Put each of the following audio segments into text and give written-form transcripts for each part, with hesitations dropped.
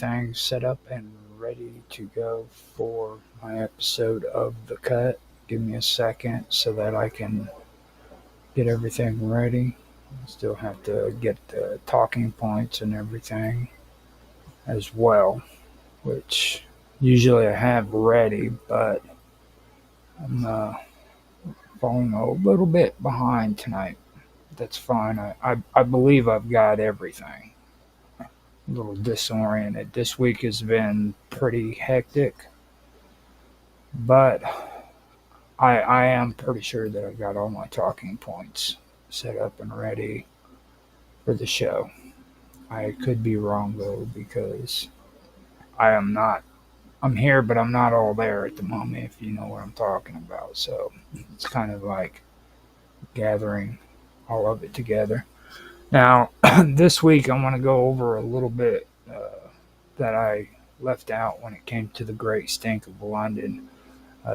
everything set up and ready to go for my episode of The Cut. Give me a second so that I can get everything ready. Still have to get the talking points and everything as well, which usually I have ready, but I'm falling a little bit behind tonight. That's fine. I believe I've got everything. A little disoriented. This week has been pretty hectic, but I am pretty sure that I've got all my talking points set up and ready for the show. I could be wrong though because I am not. I'm here, but I'm not all there at the moment. If you know what I'm talking about, so it's kind of like gathering all of it together. Now, this week I want to go over a little bit that I left out when it came to the Great Stink of London.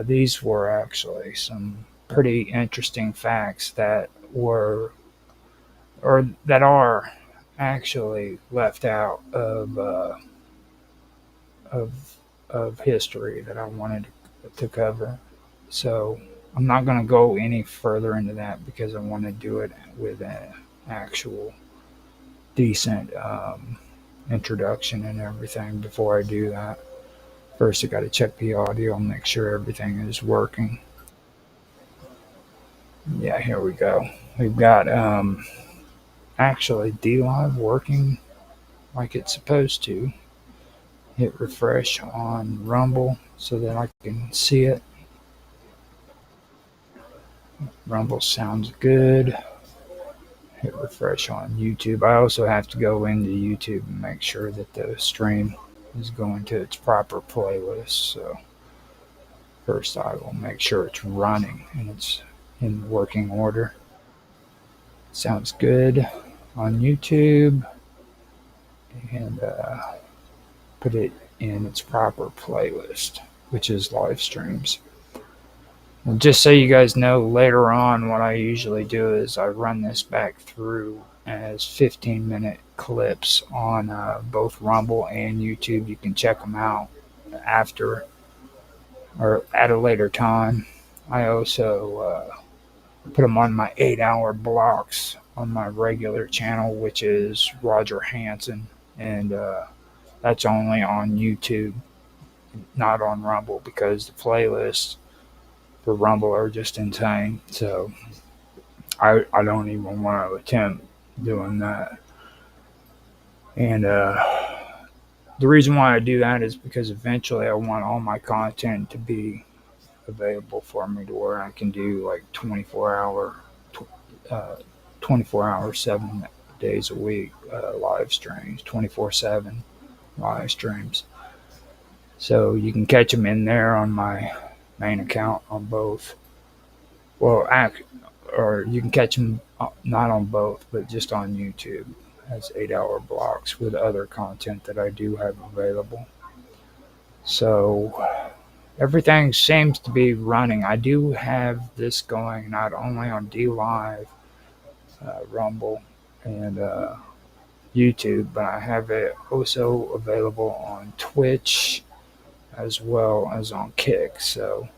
These were actually some pretty interesting facts that were, or that are actually left out of of history that I wanted to cover. So I'm not going to go any further into that because I want to do it with an actual decent introduction and everything before I do that. First, I got to check the audio and make sure everything is working. Yeah, here we go. We've got actually D Live working like it's supposed to. Hit refresh on Rumble so that I can see it. Rumble sounds good. Hit refresh on YouTube. I also have to go into YouTube and make sure that the stream is going to its proper playlist. So first I will make sure it's running and it's in working order. Sounds good on YouTube, and put it in its proper playlist, which is live streams. And just so you guys know, later on, what I usually do is I run this back through as 15-minute clips on both Rumble and YouTube. You can check them out after or at a later time. I also put them on my 8-hour blocks on my regular channel, which is Roger Hansen, and that's only on YouTube, not on Rumble, because the playlists for Rumble are just insane. So I don't even want to attempt doing that. And the reason why I do that is because eventually I want all my content to be available for me to where I can do like uh, 24 hours, 7 days a week live streams, 24/7 live streams. So you can catch them in there on my main account on both. Well, or you can catch them not on both, but just on YouTube as 8-hour blocks with other content that I do have available. So everything seems to be running. I do have this going not only on D Live, Rumble, and YouTube, but I have it also available on Twitch as well as on Kick. So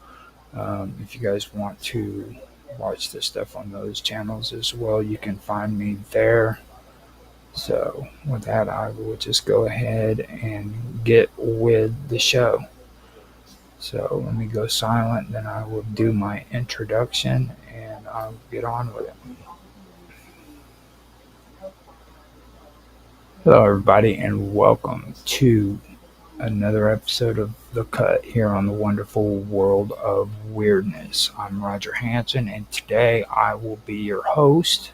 if you guys want to watch this stuff on those channels as well, you can find me there. So with that, I will just go ahead and get with the show. So let me go silent, then I will do my introduction and I'll get on with it. Hello, everybody, and welcome to another episode of The Cut here on the wonderful world of weirdness. I'm Roger Hansen, and today I will be your host.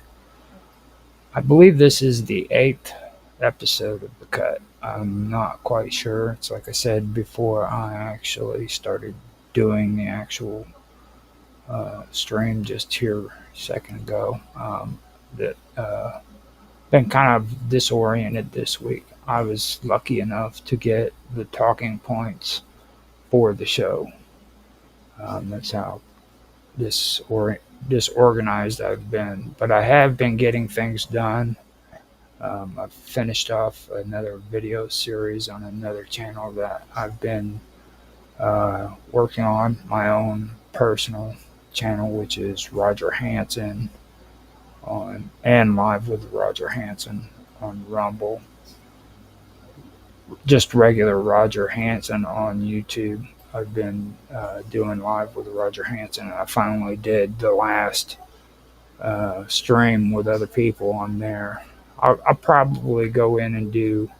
I believe this is the 8th episode of The Cut. I'm not quite sure. It's like I said before I actually started doing the actual stream just here a second ago. That been kind of disoriented this week. I was lucky enough to get the talking points for the show. That's how disorganized I've been. But I have been getting things done I've finished off another video series on another channel that I've been working on, my own personal channel, which is Roger Hansen on and Live with Roger Hansen on Rumble. Just regular Roger Hansen on YouTube. I've been doing Live with Roger Hansen. I finally did the last stream with other people on there. I'll probably go in and do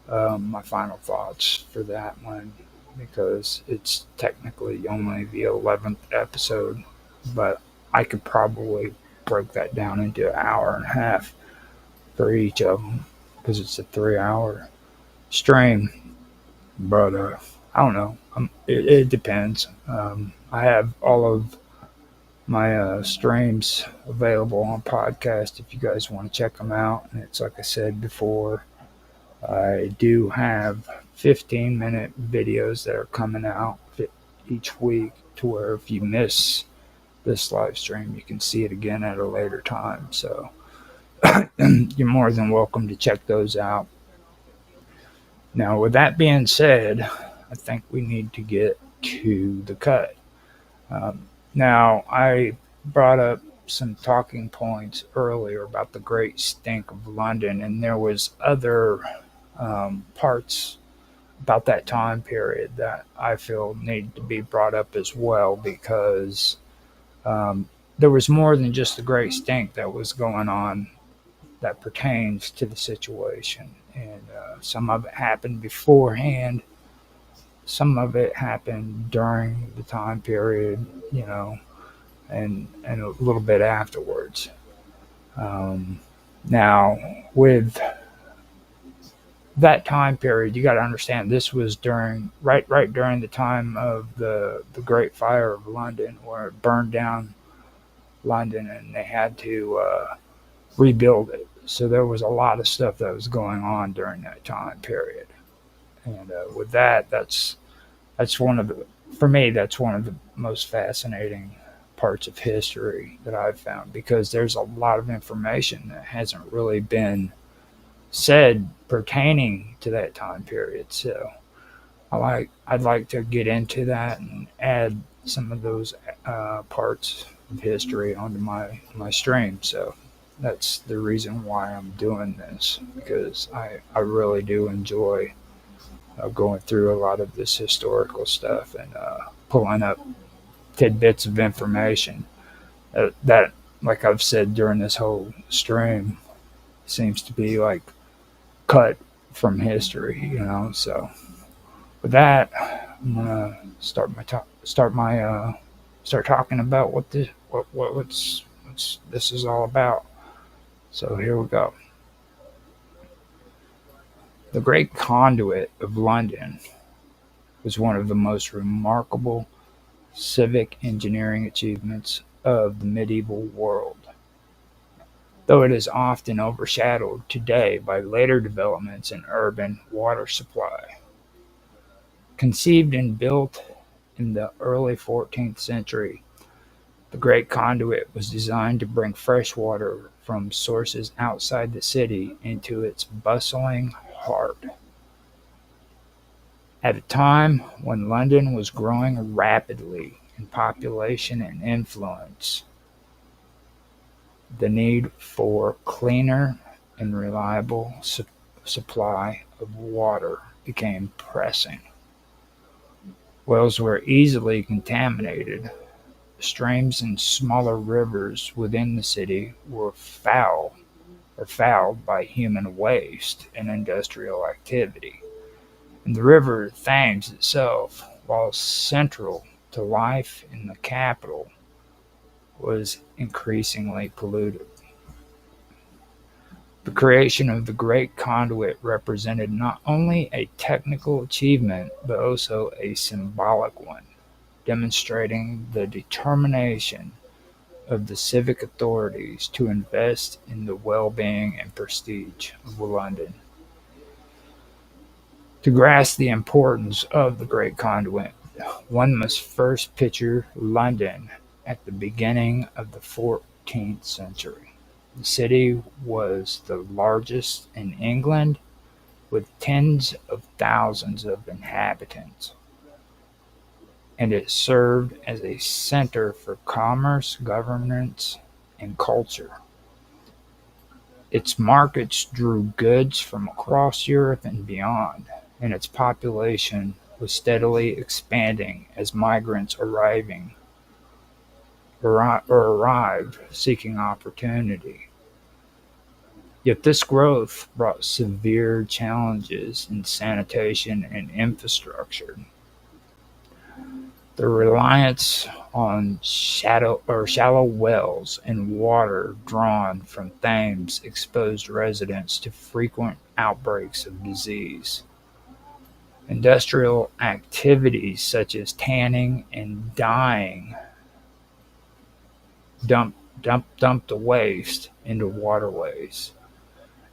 my final thoughts for that one because it's technically only the 11th episode, but I could probably break that down into an hour and a half for each of them because it's a 3 hour stream. But I don't know. It depends. I have all of my streams available on podcast if you guys want to check them out. And it's like I said before, I do have 15-minute videos that are coming out each week to where if you miss this live stream, you can see it again at a later time. So you're more than welcome to check those out. Now, with that being said, I think we need to get to the cut. Now, I brought up some talking points earlier about the Great Stink of London, and there was other parts about that time period that I feel need to be brought up as well because there was more than just the Great Stink that was going on that pertains to the situation. And some of it happened beforehand. Some of it happened during the time period, and a little bit afterwards. Now, with that time period, you got to understand this was right during the time of the Great Fire of London, where it burned down London, and they had to rebuild it. So there was a lot of stuff that was going on during that time period, and with that's one of for me, that's one of the most fascinating parts of history that I've found because there's a lot of information that hasn't really been said pertaining to that time period. So I'd like to get into that and add some of those parts of history onto my stream. So that's the reason why I'm doing this because I really do enjoy going through a lot of this historical stuff and pulling up tidbits of information that, like I've said during this whole stream, seems to be like cut from history, So with that, I'm gonna start talking about what this is all about. So here we go. The Great Conduit of London was one of the most remarkable civic engineering achievements of the medieval world, though it is often overshadowed today by later developments in urban water supply. Conceived and built in the early 14th century, the Great Conduit was designed to bring fresh water from sources outside the city into its bustling heart. At a time when London was growing rapidly in population and influence, the need for cleaner and reliable supply of water became pressing. Wells were easily contaminated. Streams and smaller rivers within the city were fouled by human waste and industrial activity. And the river Thames itself, while central to life in the capital, was increasingly polluted. The creation of the Great Conduit represented not only a technical achievement but also a symbolic one, demonstrating the determination of the civic authorities to invest in the well-being and prestige of London. To grasp the importance of the Great Conduit, one must first picture London at the beginning of the 14th century. The city was the largest in England, with tens of thousands of inhabitants, and it served as a center for commerce, governance, and culture. Its markets drew goods from across Europe and beyond, and its population was steadily expanding as migrants arrived seeking opportunity. Yet this growth brought severe challenges in sanitation and infrastructure. The reliance on shallow wells and water drawn from Thames exposed residents to frequent outbreaks of disease. Industrial activities such as tanning and dyeing dumped the waste into waterways,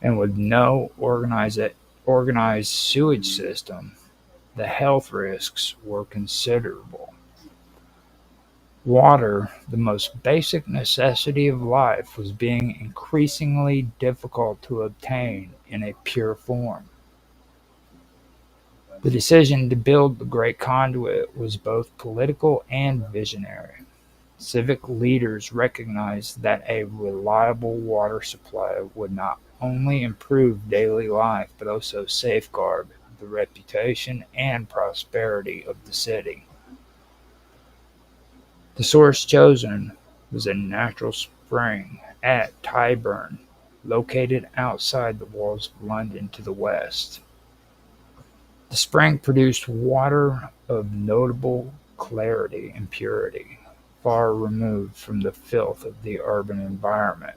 and with no organized sewage system, the health risks were considerable. Water, the most basic necessity of life, was being increasingly difficult to obtain in a pure form. The decision to build the Great Conduit was both political and visionary. Civic leaders recognized that a reliable water supply would not only improve daily life but also safeguard the reputation and prosperity of the city. The source chosen was a natural spring at Tyburn, located outside the walls of London to the west. The spring produced water of notable clarity and purity, far removed from the filth of the urban environment.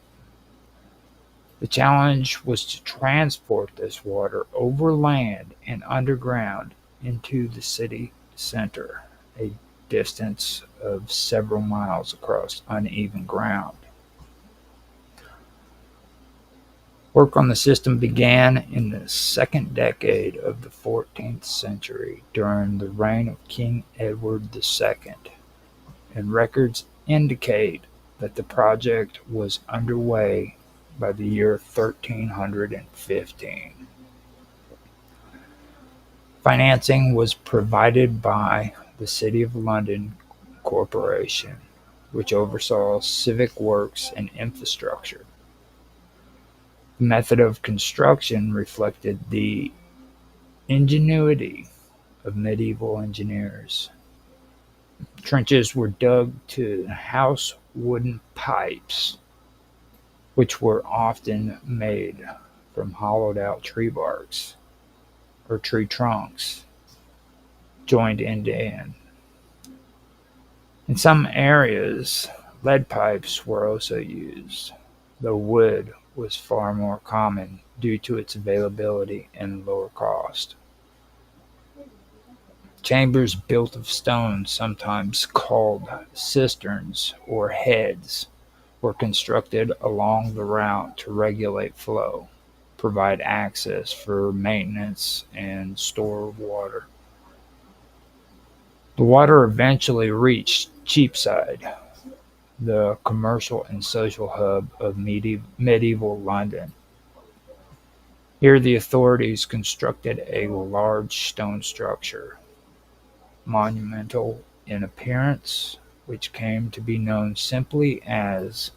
The challenge was to transport this water over land and underground into the city center, a distance of several miles across uneven ground. Work on the system began in the second decade of the 14th century during the reign of King Edward II, and records indicate that the project was underway by the year 1315. Financing was provided by the City of London Corporation, which oversaw civic works and infrastructure. The method of construction reflected the ingenuity of medieval engineers. Trenches were dug to house wooden pipes, which were often made from hollowed out tree barks or tree trunks, joined end to end. In some areas, lead pipes were also used, though wood was far more common due to its availability and lower cost. Chambers built of stone, sometimes called cisterns or heads, were constructed along the route to regulate flow, provide access for maintenance, and store water. The water eventually reached Cheapside, the commercial and social hub of medieval London. Here the authorities constructed a large stone structure, monumental in appearance, which came to be known simply as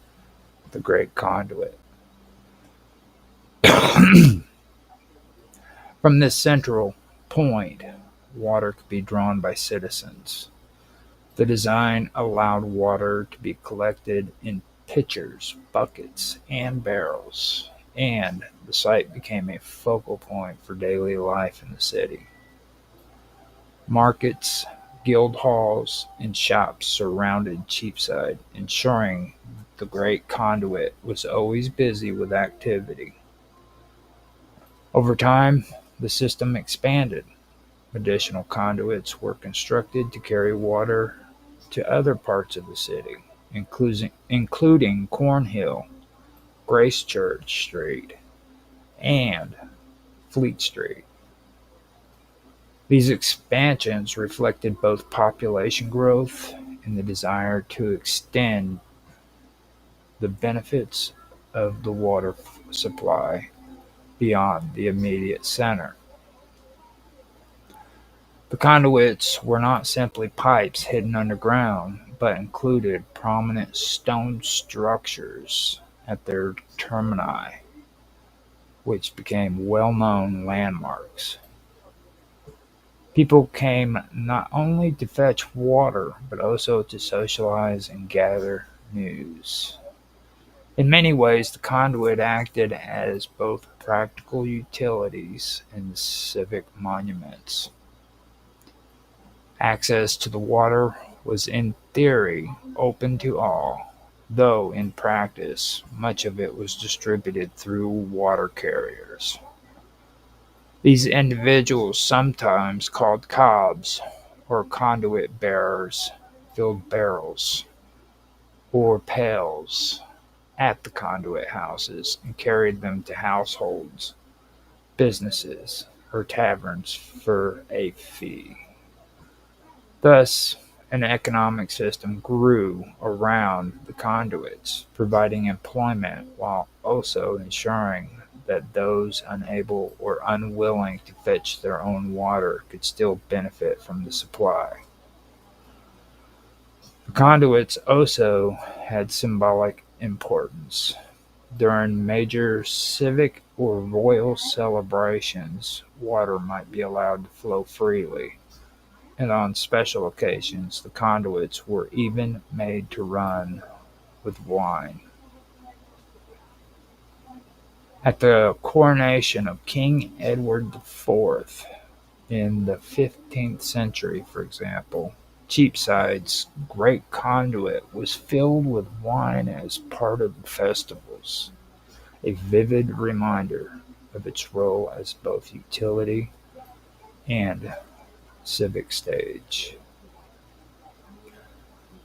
the Great Conduit. From this central point, water could be drawn by citizens. The design allowed water to be collected in pitchers, buckets, and barrels, and the site became a focal point for daily life in the city. Markets, guild halls, and shops surrounded Cheapside, ensuring the Great Conduit was always busy with activity. Over time, the system expanded. Additional conduits were constructed to carry water to other parts of the city, including Cornhill, Gracechurch Street, and Fleet Street. These expansions reflected both population growth and the desire to extend the benefits of the water supply beyond the immediate center. The conduits were not simply pipes hidden underground, but included prominent stone structures at their termini, which became well-known landmarks. People came not only to fetch water, but also to socialize and gather news. In many ways, the conduit acted as both practical utilities and civic monuments. Access to the water was in theory open to all, though in practice much of it was distributed through water carriers. These individuals, sometimes called cobs or conduit bearers, filled barrels or pails at the conduit houses and carried them to households, businesses, or taverns for a fee. Thus, an economic system grew around the conduits, providing employment while also ensuring that those unable or unwilling to fetch their own water could still benefit from the supply. The conduits also had symbolic importance. During major civic or royal celebrations, water might be allowed to flow freely, and on special occasions the conduits were even made to run with wine. At the coronation of King Edward IV in the 15th century, for example, Cheapside's great conduit was filled with wine as part of the festivals, a vivid reminder of its role as both utility and civic stage.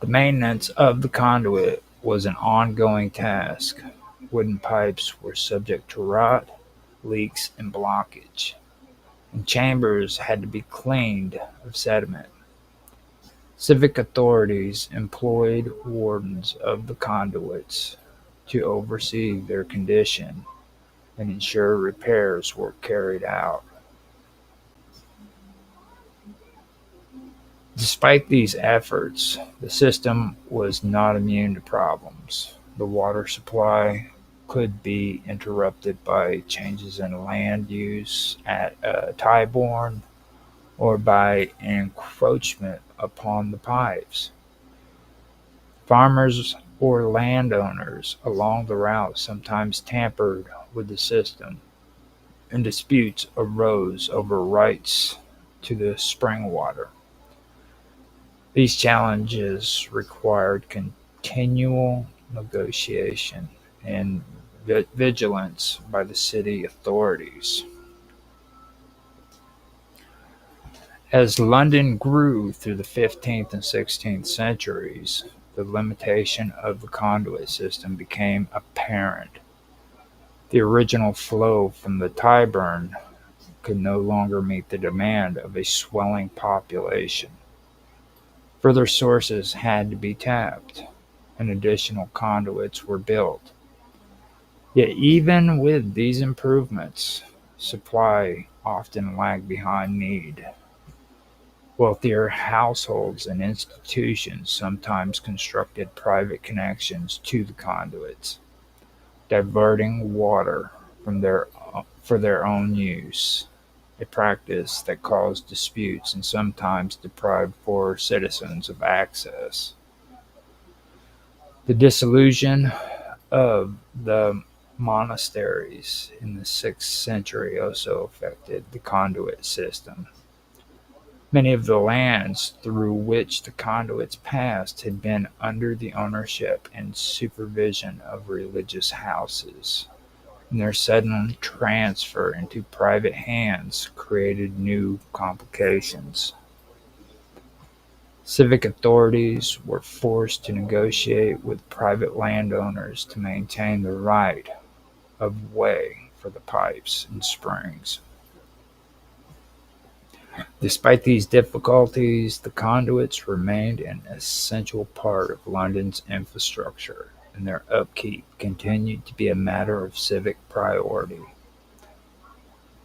The maintenance of the conduit was an ongoing task. Wooden pipes were subject to rot, leaks, and blockage, and chambers had to be cleaned of sediment. Civic authorities employed wardens of the conduits to oversee their condition and ensure repairs were carried out. Despite these efforts, the system was not immune to problems. The water supply could be interrupted by changes in land use at Tyborn or by encroachment upon the pipes. Farmers or landowners along the route sometimes tampered with the system, and disputes arose over rights to the spring water. These challenges required continual negotiation and vigilance by the city authorities. As London grew through the 15th and 16th centuries, the limitation of the conduit system became apparent. The original flow from the Tyburn could no longer meet the demand of a swelling population. Further sources had to be tapped, and additional conduits were built. Yet even with these improvements, supply often lagged behind need. Wealthier households and institutions sometimes constructed private connections to the conduits, diverting water for their own use, a practice that caused disputes and sometimes deprived poor citizens of access. The dissolution of the monasteries in the 6th century also affected the conduit system. Many of the lands through which the conduits passed had been under the ownership and supervision of religious houses, and their sudden transfer into private hands created new complications. Civic authorities were forced to negotiate with private landowners to maintain the right of way for the pipes and springs. Despite these difficulties, the conduits remained an essential part of London's infrastructure. and their upkeep continued to be a matter of civic priority.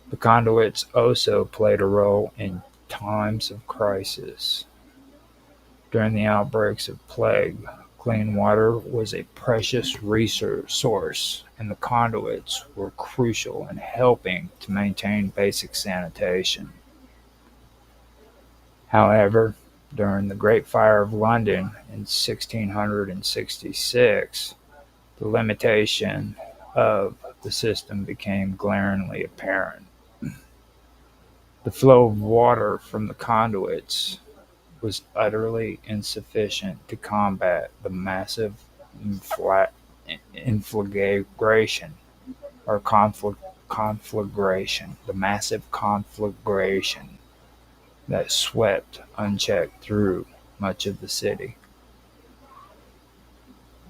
The conduits also played a role in times of crisis. During the outbreaks of plague, clean water was a precious resource, and the conduits were crucial in helping to maintain basic sanitation. However, during the Great Fire of London in 1666, the limitation of the system became glaringly apparent. The flow of water from the conduits was utterly insufficient to combat the massive inflagration or conflagration, the massive conflagration that swept unchecked through much of the city.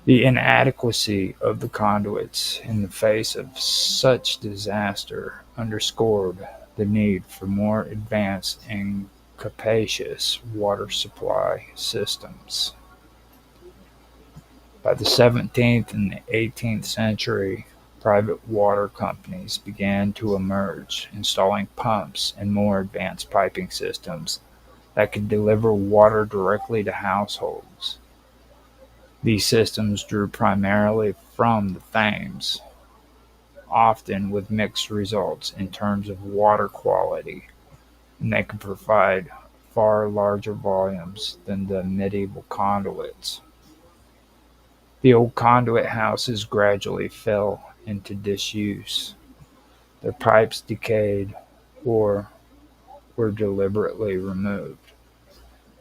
The inadequacy of the conduits in the face of such disaster underscored the need for more advanced and capacious water supply systems. By the 17th and the 18th century, private water companies began to emerge, installing pumps and more advanced piping systems that could deliver water directly to households. These systems drew primarily from the Thames, often with mixed results in terms of water quality, and they could provide far larger volumes than the medieval conduits. The old conduit houses gradually fell into disuse. Their pipes decayed or were deliberately removed,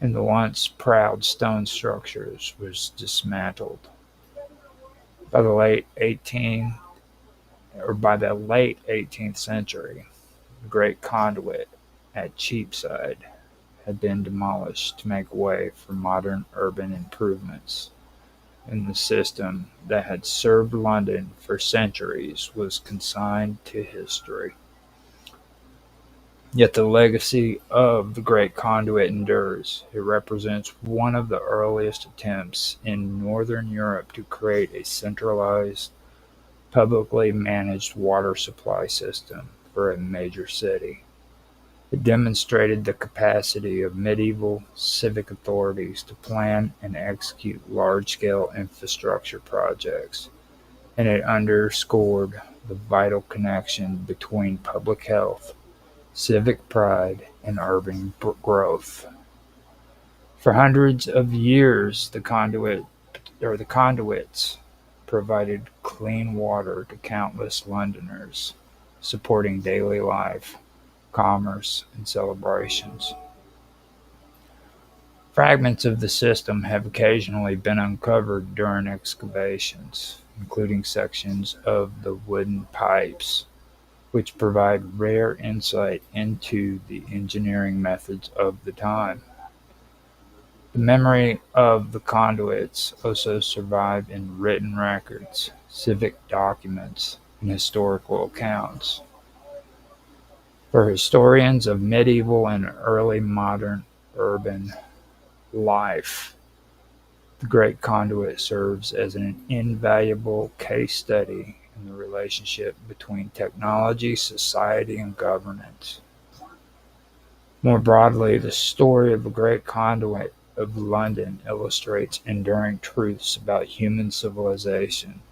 and the once proud stone structures was dismantled. By the late 18th century, the great conduit at Cheapside had been demolished to make way for modern urban improvements, and the system that had served London for centuries was consigned to history. Yet the legacy of the Great Conduit endures. It represents one of the earliest attempts in Northern Europe to create a centralized, publicly managed water supply system for a major city. It demonstrated the capacity of medieval civic authorities to plan and execute large-scale infrastructure projects, and it underscored the vital connection between public health, civic pride, and urban growth. For hundreds of years, the conduits provided clean water to countless Londoners, supporting daily life, commerce, and celebrations. Fragments of the system have occasionally been uncovered during excavations, including sections of the wooden pipes, which provide rare insight into the engineering methods of the time. The memory of the conduits also survive in written records, civic documents, and historical accounts. For historians of medieval and early modern urban life, the Great Conduit serves as an invaluable case study in the relationship between technology, society, and governance. More broadly, the story of the Great Conduit of London illustrates enduring truths about human civilization.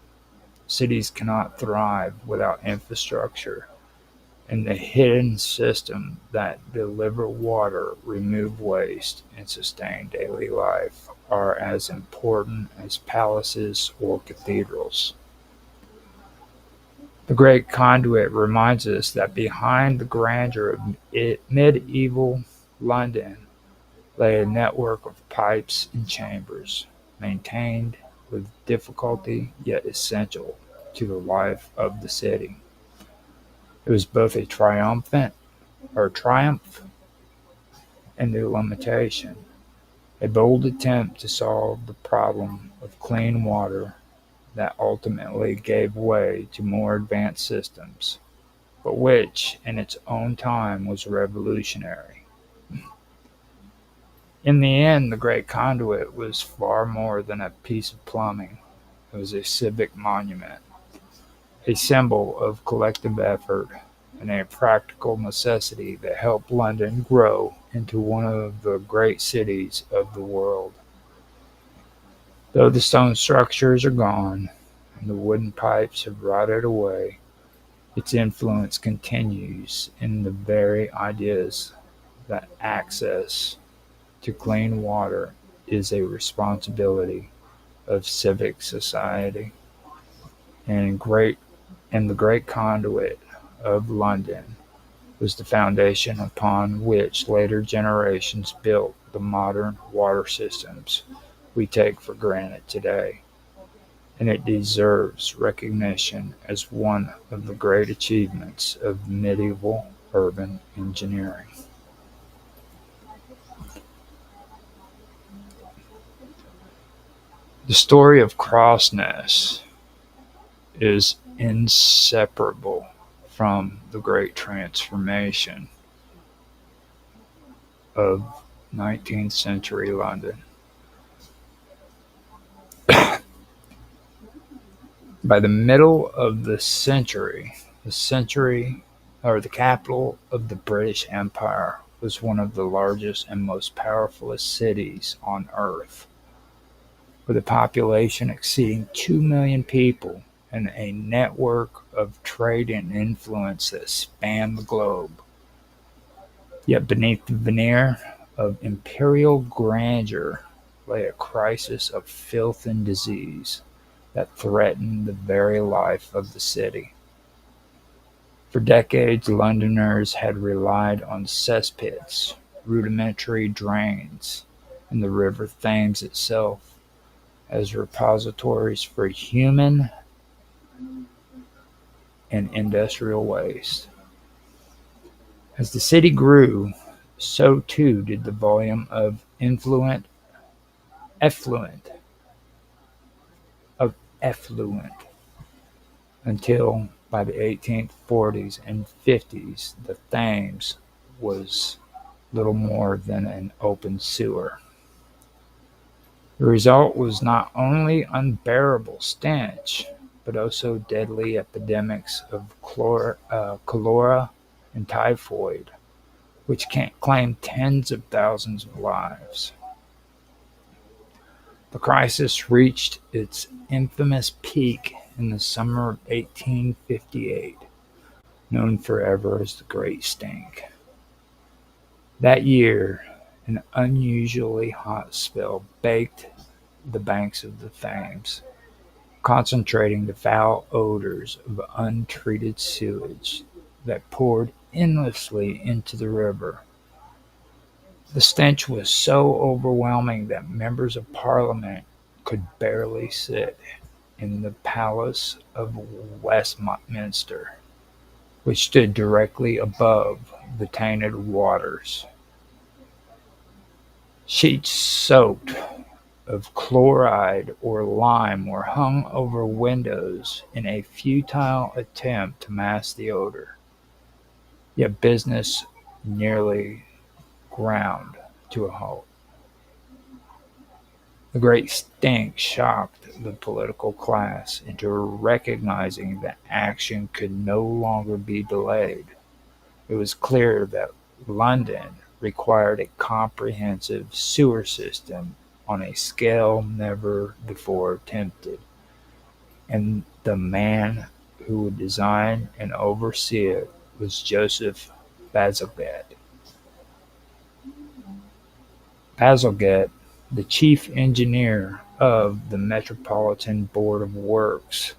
Cities cannot thrive without infrastructure, and the hidden systems that deliver water, remove waste, and sustain daily life are as important as palaces or cathedrals. The Great Conduit reminds us that behind the grandeur of medieval London lay a network of pipes and chambers, maintained with difficulty yet essential to the life of the city. It was both a triumph and a limitation, a bold attempt to solve the problem of clean water that ultimately gave way to more advanced systems, but which, in its own time, was revolutionary. In the end, the Great Conduit was far more than a piece of plumbing. It was a civic monument, a symbol of collective effort, and a practical necessity that helped London grow into one of the great cities of the world. Though the stone structures are gone and the wooden pipes have rotted away, its influence continues in the very ideas that access to clean water is a responsibility of civic society, and the great conduit of London was the foundation upon which later generations built the modern water systems we take for granted today, and it deserves recognition as one of the great achievements of medieval urban engineering. The story of Crossness is inseparable from the Great Transformation of 19th century London. By the middle of the capital of the British Empire was one of the largest and most powerful cities on earth, with a population exceeding 2 million people and a network of trade and influence that spanned the globe. Yet beneath the veneer of imperial grandeur lay a crisis of filth and disease that threatened the very life of the city. For decades, Londoners had relied on cesspits, rudimentary drains, and the River Thames itself as repositories for human and industrial waste. As the city grew, so too did the volume of effluent, effluent, until by the 1840s and 50s the Thames was little more than an open sewer. The result was not only unbearable stench, but also deadly epidemics of cholera and typhoid, which claimed tens of thousands of lives. The crisis reached its infamous peak in the summer of 1858, known forever as the Great Stink. That year, an unusually hot spell baked the banks of the Thames, concentrating the foul odors of untreated sewage that poured endlessly into the river. The stench was so overwhelming that members of Parliament could barely sit in the Palace of Westminster, which stood directly above the tainted waters. Sheets soaked of chloride or lime were hung over windows in a futile attempt to mask the odor. Yet business nearly ground to a halt. The Great Stink shocked the political class into recognizing that action could no longer be delayed. It was clear that London required a comprehensive sewer system on a scale never before attempted, and the man who would design and oversee it was Joseph Bazalgette. Bazalgette, the chief engineer of the Metropolitan Board of Works,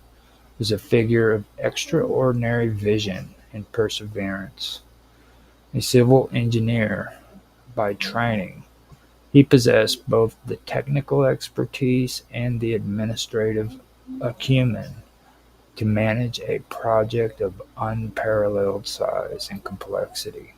was a figure of extraordinary vision and perseverance. A civil engineer by training, he possessed both the technical expertise and the administrative acumen to manage a project of unparalleled size and complexity.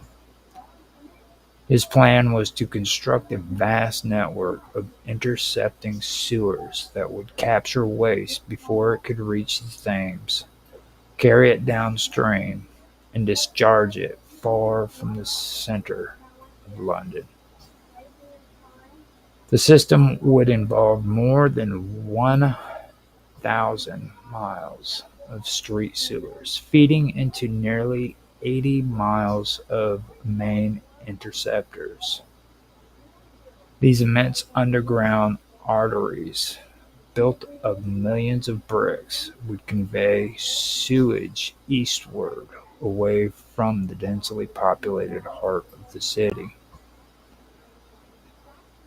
His plan was to construct a vast network of intercepting sewers that would capture waste before it could reach the Thames, carry it downstream, and discharge it far from the center of London. The system would involve more than 100,000 miles of street sewers, feeding into nearly 80 miles of main interceptors. These immense underground arteries, built of millions of bricks, would convey sewage eastward away from the densely populated heart of the city.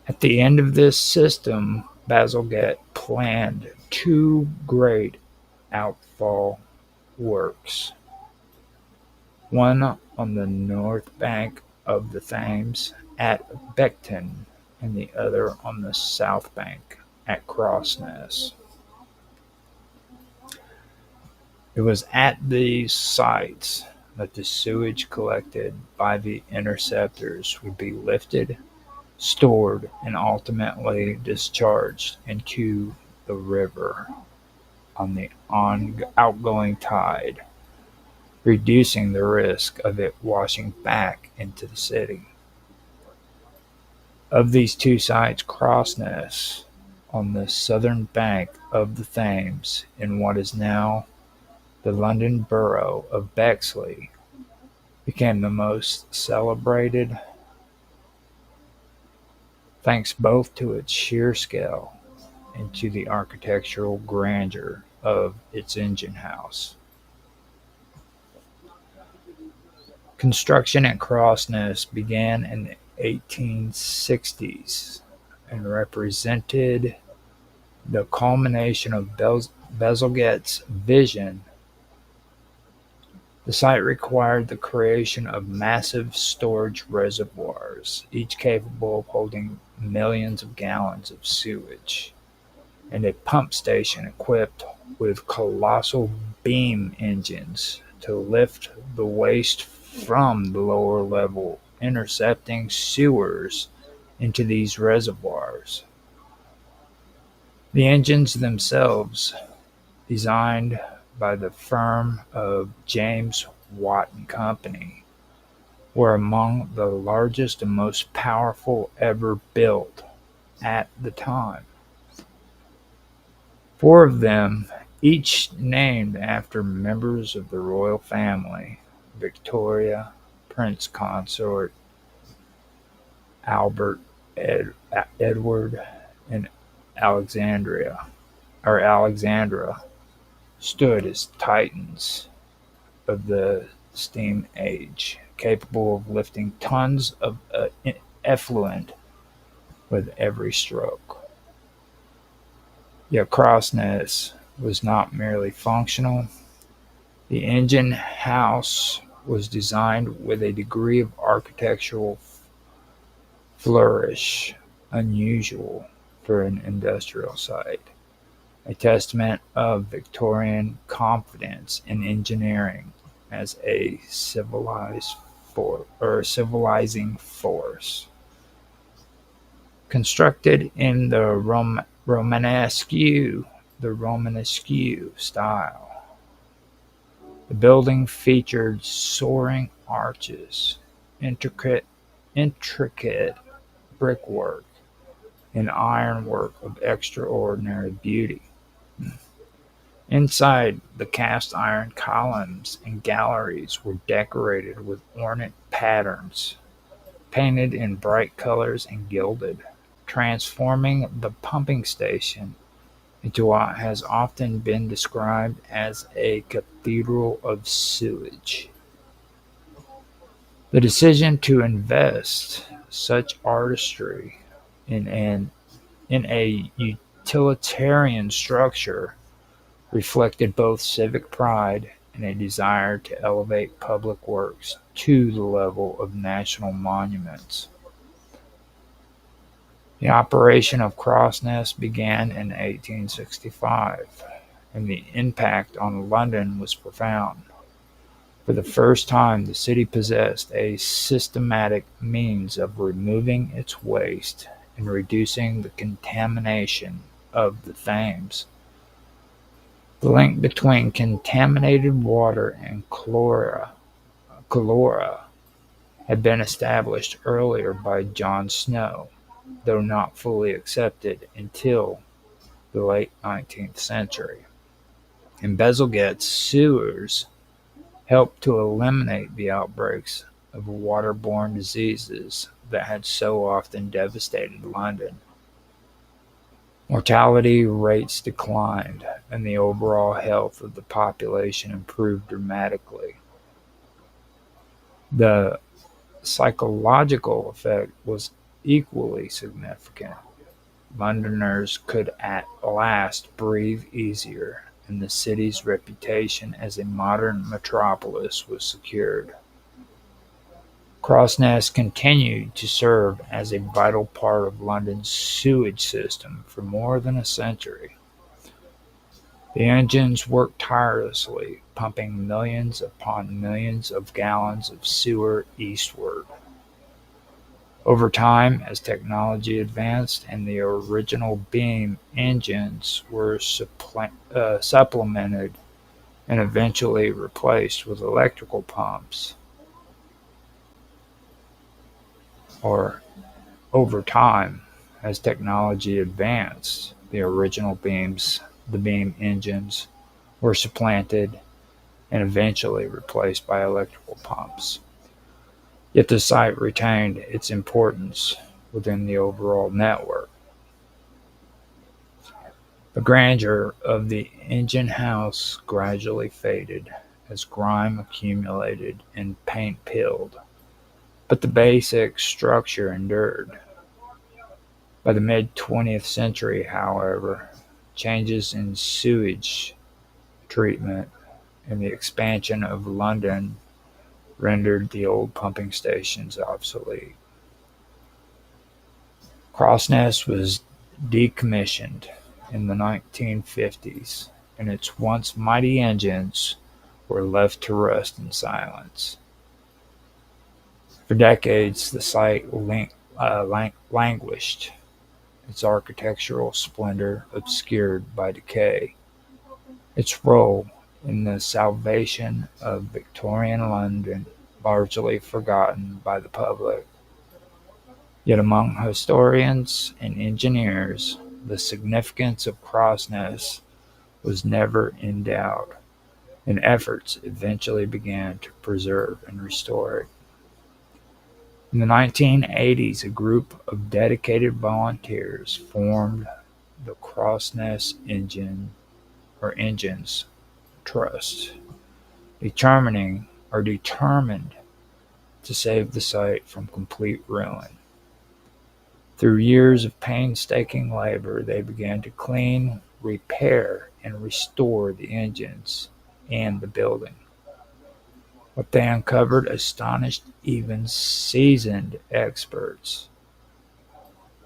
At the end of this system, Bazalgette planned two great outfall works, one on the north bank of the Thames at Beckton and the other on the south bank at Crossness. It was at these sites that the sewage collected by the interceptors would be lifted, stored, and ultimately discharged into the river on the outgoing tide, reducing the risk of it washing back into the city. Of these two sites, Crossness, on the southern bank of the Thames in what is now the London borough of Bexley, became the most celebrated, thanks both to its sheer scale and to the architectural grandeur of its engine house. Construction at Crossness began in the 1860s and represented the culmination of Bazalgette's vision. The site required the creation of massive storage reservoirs, each capable of holding millions of gallons of sewage, and a pump station equipped with colossal beam engines to lift the waste from the lower level intercepting sewers into these reservoirs. The engines themselves, designed by the firm of James Watt and Company, were among the largest and most powerful ever built at the time. Four of them, each named after members of the royal family: Victoria, Prince Consort, Albert, Edward, and Alexandra, stood as titans of the steam age, capable of lifting tons of effluent with every stroke. Yet Crossness was not merely functional. The engine house was designed with a degree of architectural flourish unusual for an industrial site, a testament of Victorian confidence in engineering as a civilizing force. Constructed in the Romanesque style, the building featured soaring arches, intricate brickwork, and ironwork of extraordinary beauty. Inside, the cast iron columns and galleries were decorated with ornate patterns, painted in bright colors and gilded, transforming the pumping station into what has often been described as a cathedral of sewage. The decision to invest such artistry in a utilitarian structure reflected both civic pride and a desire to elevate public works to the level of national monuments. The operation of Crossness began in 1865, and the impact on London was profound. For the first time, the city possessed a systematic means of removing its waste and reducing the contamination of the Thames. The link between contaminated water and cholera had been established earlier by John Snow, though not fully accepted until the late 19th century. And Bazalgette's sewers helped to eliminate the outbreaks of waterborne diseases that had so often devastated London. Mortality rates declined, and the overall health of the population improved dramatically. The psychological effect was equally significant. Londoners could at last breathe easier, and the city's reputation as a modern metropolis was secured. Crossness continued to serve as a vital part of London's sewage system for more than a century. The engines worked tirelessly, pumping millions upon millions of gallons of sewer eastward. Over time, as technology advanced and the original beam engines were supplemented and eventually replaced with electrical pumps, or over time, as technology advanced, the original the beam engines, were supplanted and eventually replaced by electrical pumps. Yet the site retained its importance within the overall network. The grandeur of the engine house gradually faded as grime accumulated and paint peeled, but the basic structure endured. By the mid-20th century, however, changes in sewage treatment and the expansion of London rendered the old pumping stations obsolete. Crossness was decommissioned in the 1950s, and its once mighty engines were left to rust in silence. For decades, the site languished, its architectural splendor obscured by decay, its role in the salvation of Victorian London largely forgotten by the public. Yet among historians and engineers, the significance of Crossness was never in doubt, and efforts eventually began to preserve and restore it. In the 1980s, a group of dedicated volunteers formed the Crossness Engines Trust, determined to save the site from complete ruin. Through years of painstaking labor, they began to clean, repair, and restore the engines and the building. What they uncovered astonished even seasoned experts.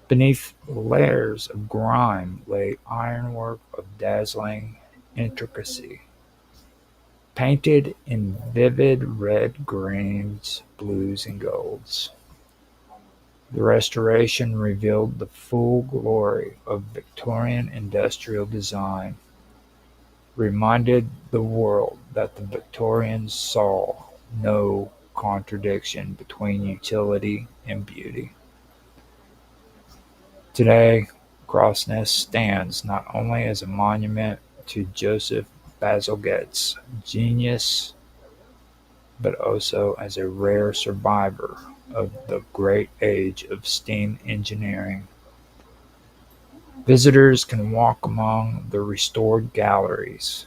Beneath layers of grime lay ironwork of dazzling intricacy, painted in vivid red, greens, blues, and golds. The restoration revealed the full glory of Victorian industrial design, reminded the world that the Victorians saw no contradiction between utility and beauty. Today, Crossness stands not only as a monument to Joseph Bazalgette's genius, but also as a rare survivor of the great age of steam engineering. Visitors can walk among the restored galleries,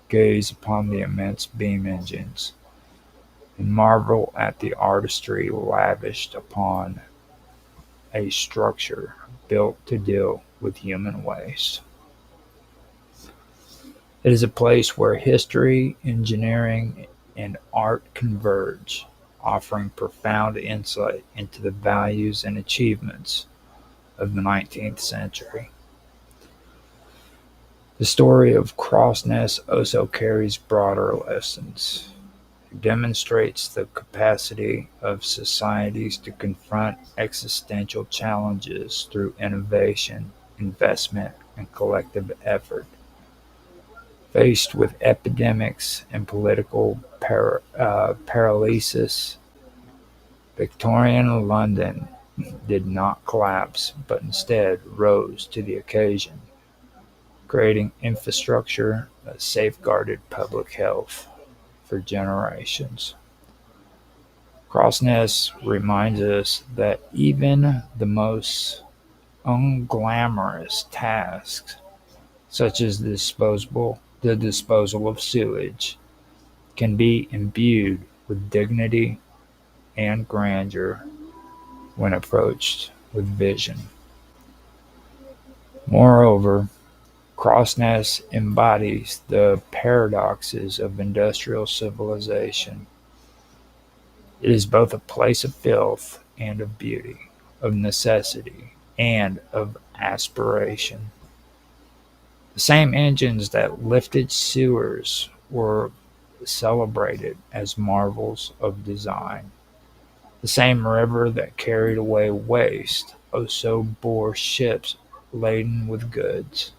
gaze upon the immense beam engines, and marvel at the artistry lavished upon a structure built to deal with human waste. It is a place where history, engineering, and art converge, offering profound insight into the values and achievements of the 19th century. The story of Crossness also carries broader lessons. It demonstrates the capacity of societies to confront existential challenges through innovation, investment, and collective effort. Faced with epidemics and political paralysis, Victorian London did not collapse, but instead rose to the occasion. creating infrastructure that safeguarded public health for generations. Crossness reminds us that even the most unglamorous tasks, such as the disposal of sewage, can be imbued with dignity and grandeur when approached with vision. Moreover, Crossness embodies the paradoxes of industrial civilization. It is both a place of filth and of beauty, of necessity and of aspiration. The same engines that lifted sewers were celebrated as marvels of design. The same river that carried away waste also bore ships laden with goods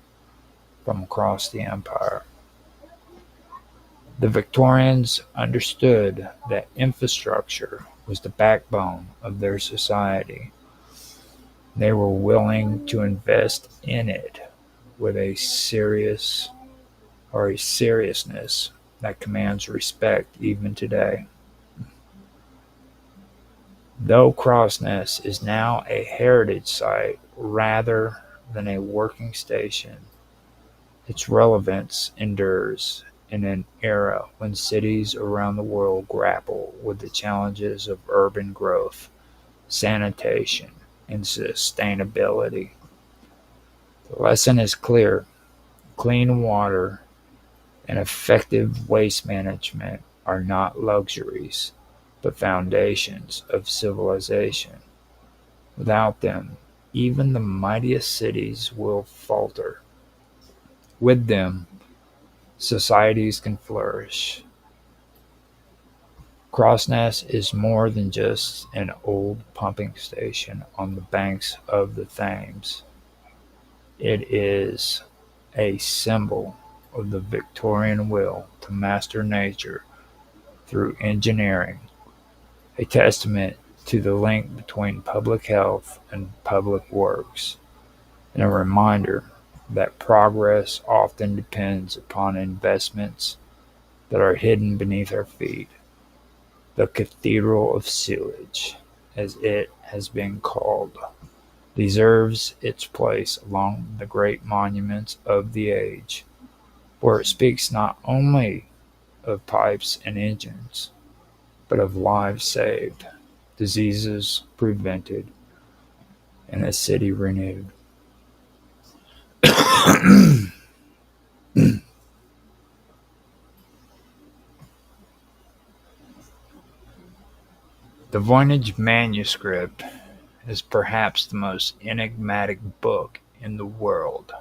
from across the empire. The Victorians understood that infrastructure was the backbone of their society. They were willing to invest in it with a seriousness that commands respect even today. Though Crossness is now a heritage site rather than a working station, its relevance endures in an era when cities around the world grapple with the challenges of urban growth, sanitation, and sustainability. The lesson is clear: clean water and effective waste management are not luxuries, but foundations of civilization. Without them, even the mightiest cities will falter. With them, societies can flourish. Crossness is more than just an old pumping station on the banks of the Thames. It is a symbol of the Victorian will to master nature through engineering, a testament to the link between public health and public works, and a reminder that progress often depends upon investments that are hidden beneath our feet. The Cathedral of Sewage, as it has been called, deserves its place along the great monuments of the age, for it speaks not only of pipes and engines, but of lives saved, diseases prevented, and a city renewed. The Voynich manuscript is perhaps the most enigmatic book in the world,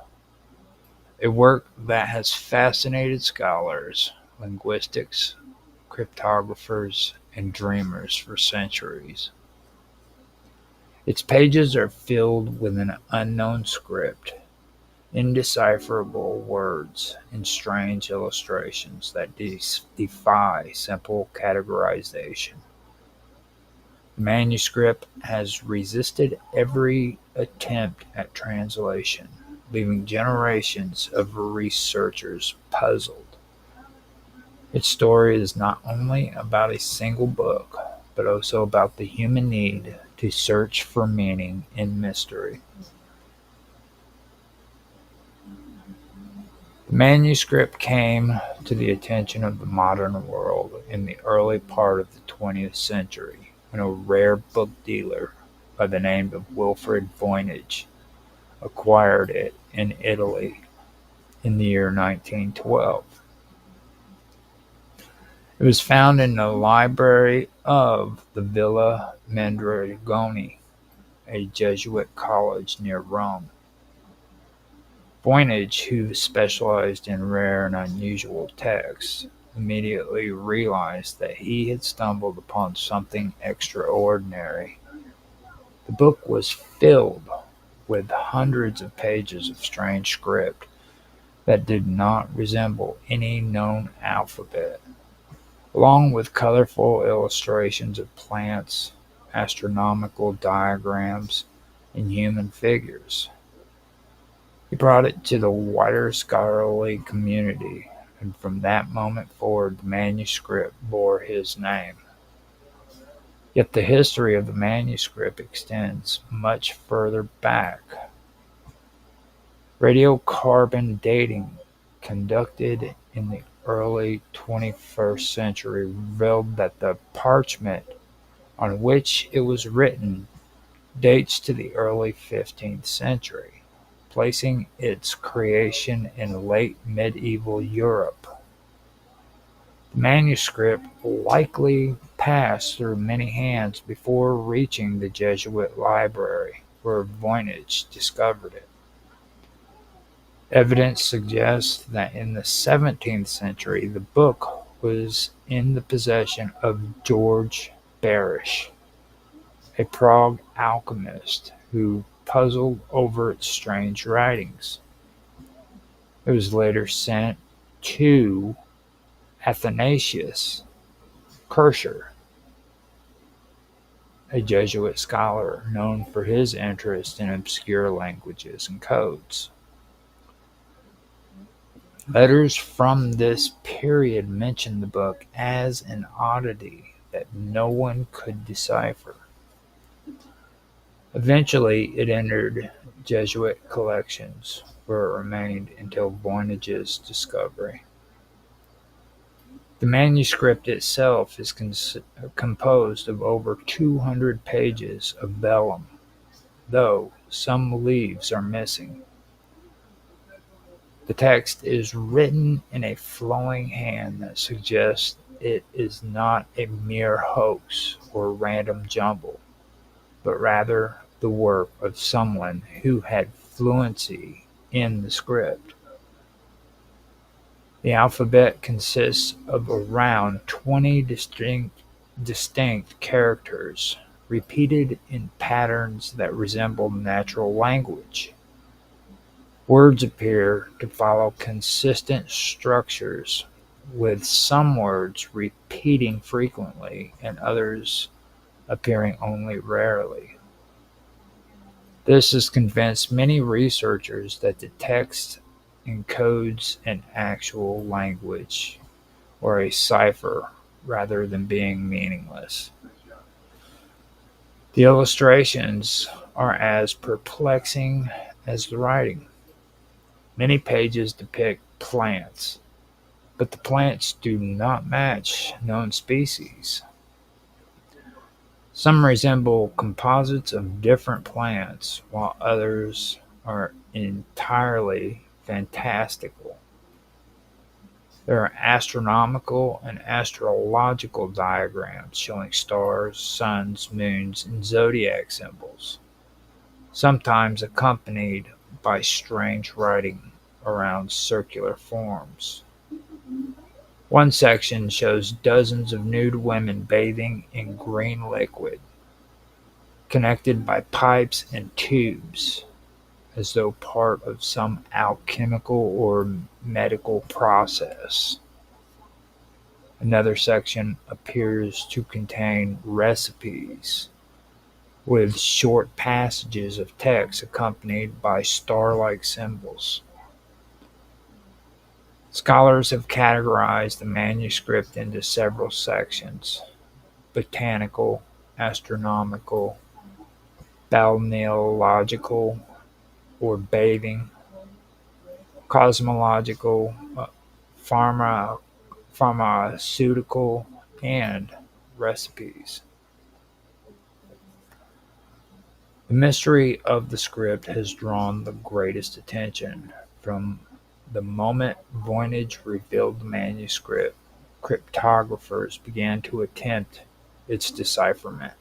a work that has fascinated scholars, linguistics, cryptographers, and dreamers for centuries. Its pages are filled with an unknown script, indecipherable words, and strange illustrations that defy simple categorization. The manuscript has resisted every attempt at translation, leaving generations of researchers puzzled. Its story is not only about a single book, but also about the human need to search for meaning in mystery. The manuscript came to the attention of the modern world in the early part of the 20th century when a rare book dealer by the name of Wilfrid Voynich acquired it in Italy in the year 1912. It was found in the library of the Villa Mandragoni, a Jesuit college near Rome. Voynich, who specialized in rare and unusual texts, immediately realized that he had stumbled upon something extraordinary. The book was filled with hundreds of pages of strange script that did not resemble any known alphabet, along with colorful illustrations of plants, astronomical diagrams, and human figures. He brought it to the wider scholarly community, and from that moment forward the manuscript bore his name. Yet the history of the manuscript extends much further back. Radiocarbon dating conducted in the early 21st century revealed that the parchment on which it was written dates to the early 15th century, placing its creation in late medieval Europe. The manuscript likely passed through many hands before reaching the Jesuit library, where Voynich discovered it. Evidence suggests that in the 17th century the book was in the possession of George Barish, a Prague alchemist who puzzled over its strange writings. It was later sent to Athanasius Kircher, a Jesuit scholar known for his interest in obscure languages and codes. Letters from this period mention the book as an oddity that no one could decipher. Eventually it entered Jesuit collections, where it remained until Voynich's discovery. The manuscript itself is composed of over 200 pages of vellum, though some leaves are missing. The text is written in a flowing hand that suggests it is not a mere hoax or random jumble, but rather the work of someone who had fluency in the script. The alphabet consists of around 20 distinct characters, repeated in patterns that resemble natural language. Words appear to follow consistent structures, with some words repeating frequently and others appearing only rarely. This has convinced many researchers that the text encodes an actual language, or a cipher, rather than being meaningless. The illustrations are as perplexing as the writing. Many pages depict plants, but the plants do not match known species. Some resemble composites of different plants, while others are entirely fantastical. There are astronomical and astrological diagrams showing stars, suns, moons, and zodiac symbols, sometimes accompanied by strange writing around circular forms. One section shows dozens of nude women bathing in green liquid, connected by pipes and tubes, as though part of some alchemical or medical process. Another section appears to contain recipes, with short passages of text accompanied by star-like symbols. Scholars have categorized the manuscript into several sections: botanical, astronomical, balneological or bathing, cosmological, pharmaceutical, and recipes. The mystery of the script has drawn the greatest attention. From the moment Voynich revealed the manuscript, cryptographers began to attempt its decipherment.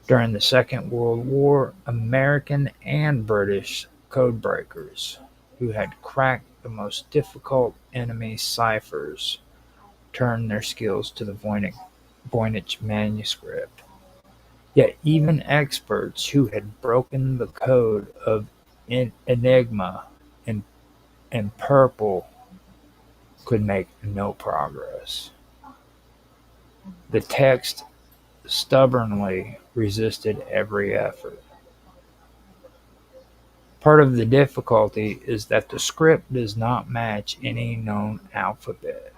During the Second World War, American and British codebreakers, who had cracked the most difficult enemy ciphers, turned their skills to the Voynich manuscript. Yet even experts who had broken the code of Enigma and Purple could make no progress. The text stubbornly resisted every effort. Part of the difficulty is that the script does not match any known alphabet.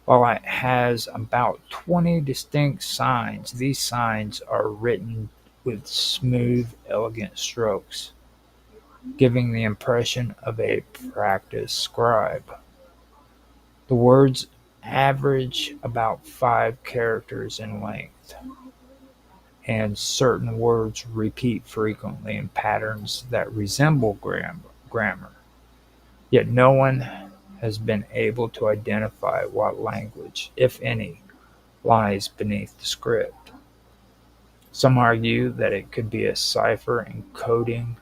While it has about 20 distinct signs, these signs are written with smooth, elegant strokes, giving the impression of a practiced scribe. The words average about 5 characters in length, and certain words repeat frequently in patterns that resemble grammar. Yet no one has been able to identify what language, if any, lies beneath the script. Some argue that it could be a cipher encoding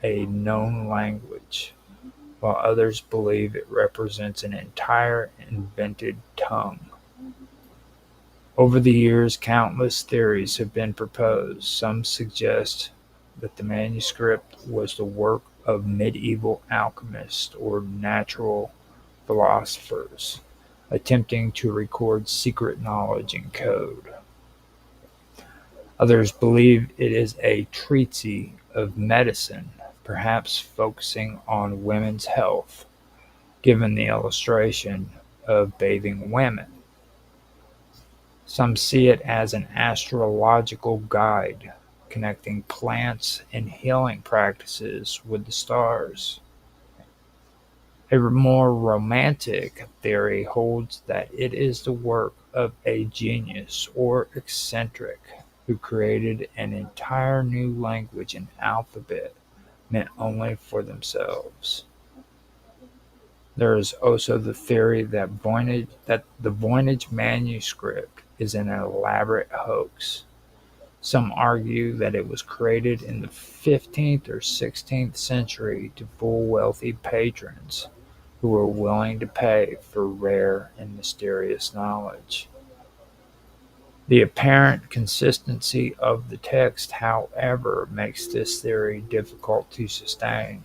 a known language, while others believe it represents an entire invented tongue. Over the years, countless theories have been proposed. Some suggest that the manuscript was the work of medieval alchemists or natural philosophers attempting to record secret knowledge in code. Others believe it is a treatise of medicine, perhaps focusing on women's health, given the illustration of bathing women. Some see it as an astrological guide, connecting plants and healing practices with the stars. A more romantic theory holds that it is the work of a genius or eccentric who created an entire new language and alphabet meant only for themselves. There is also the theory that the Voynich manuscript is an elaborate hoax. Some argue that it was created in the 15th or 16th century to fool wealthy patrons who were willing to pay for rare and mysterious knowledge. The apparent consistency of the text, however, makes this theory difficult to sustain.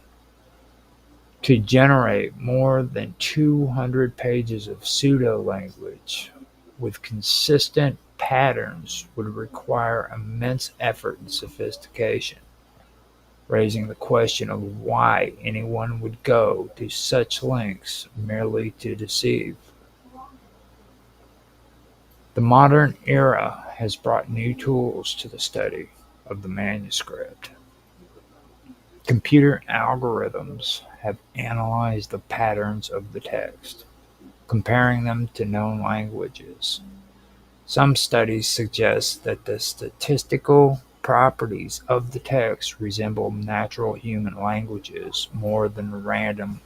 To generate more than 200 pages of pseudo-language with consistent patterns would require immense effort and sophistication, raising the question of why anyone would go to such lengths merely to deceive. The modern era has brought new tools to the study of the manuscript. Computer algorithms have analyzed the patterns of the text, comparing them to known languages. Some studies suggest that the statistical properties of the text resemble natural human languages more than random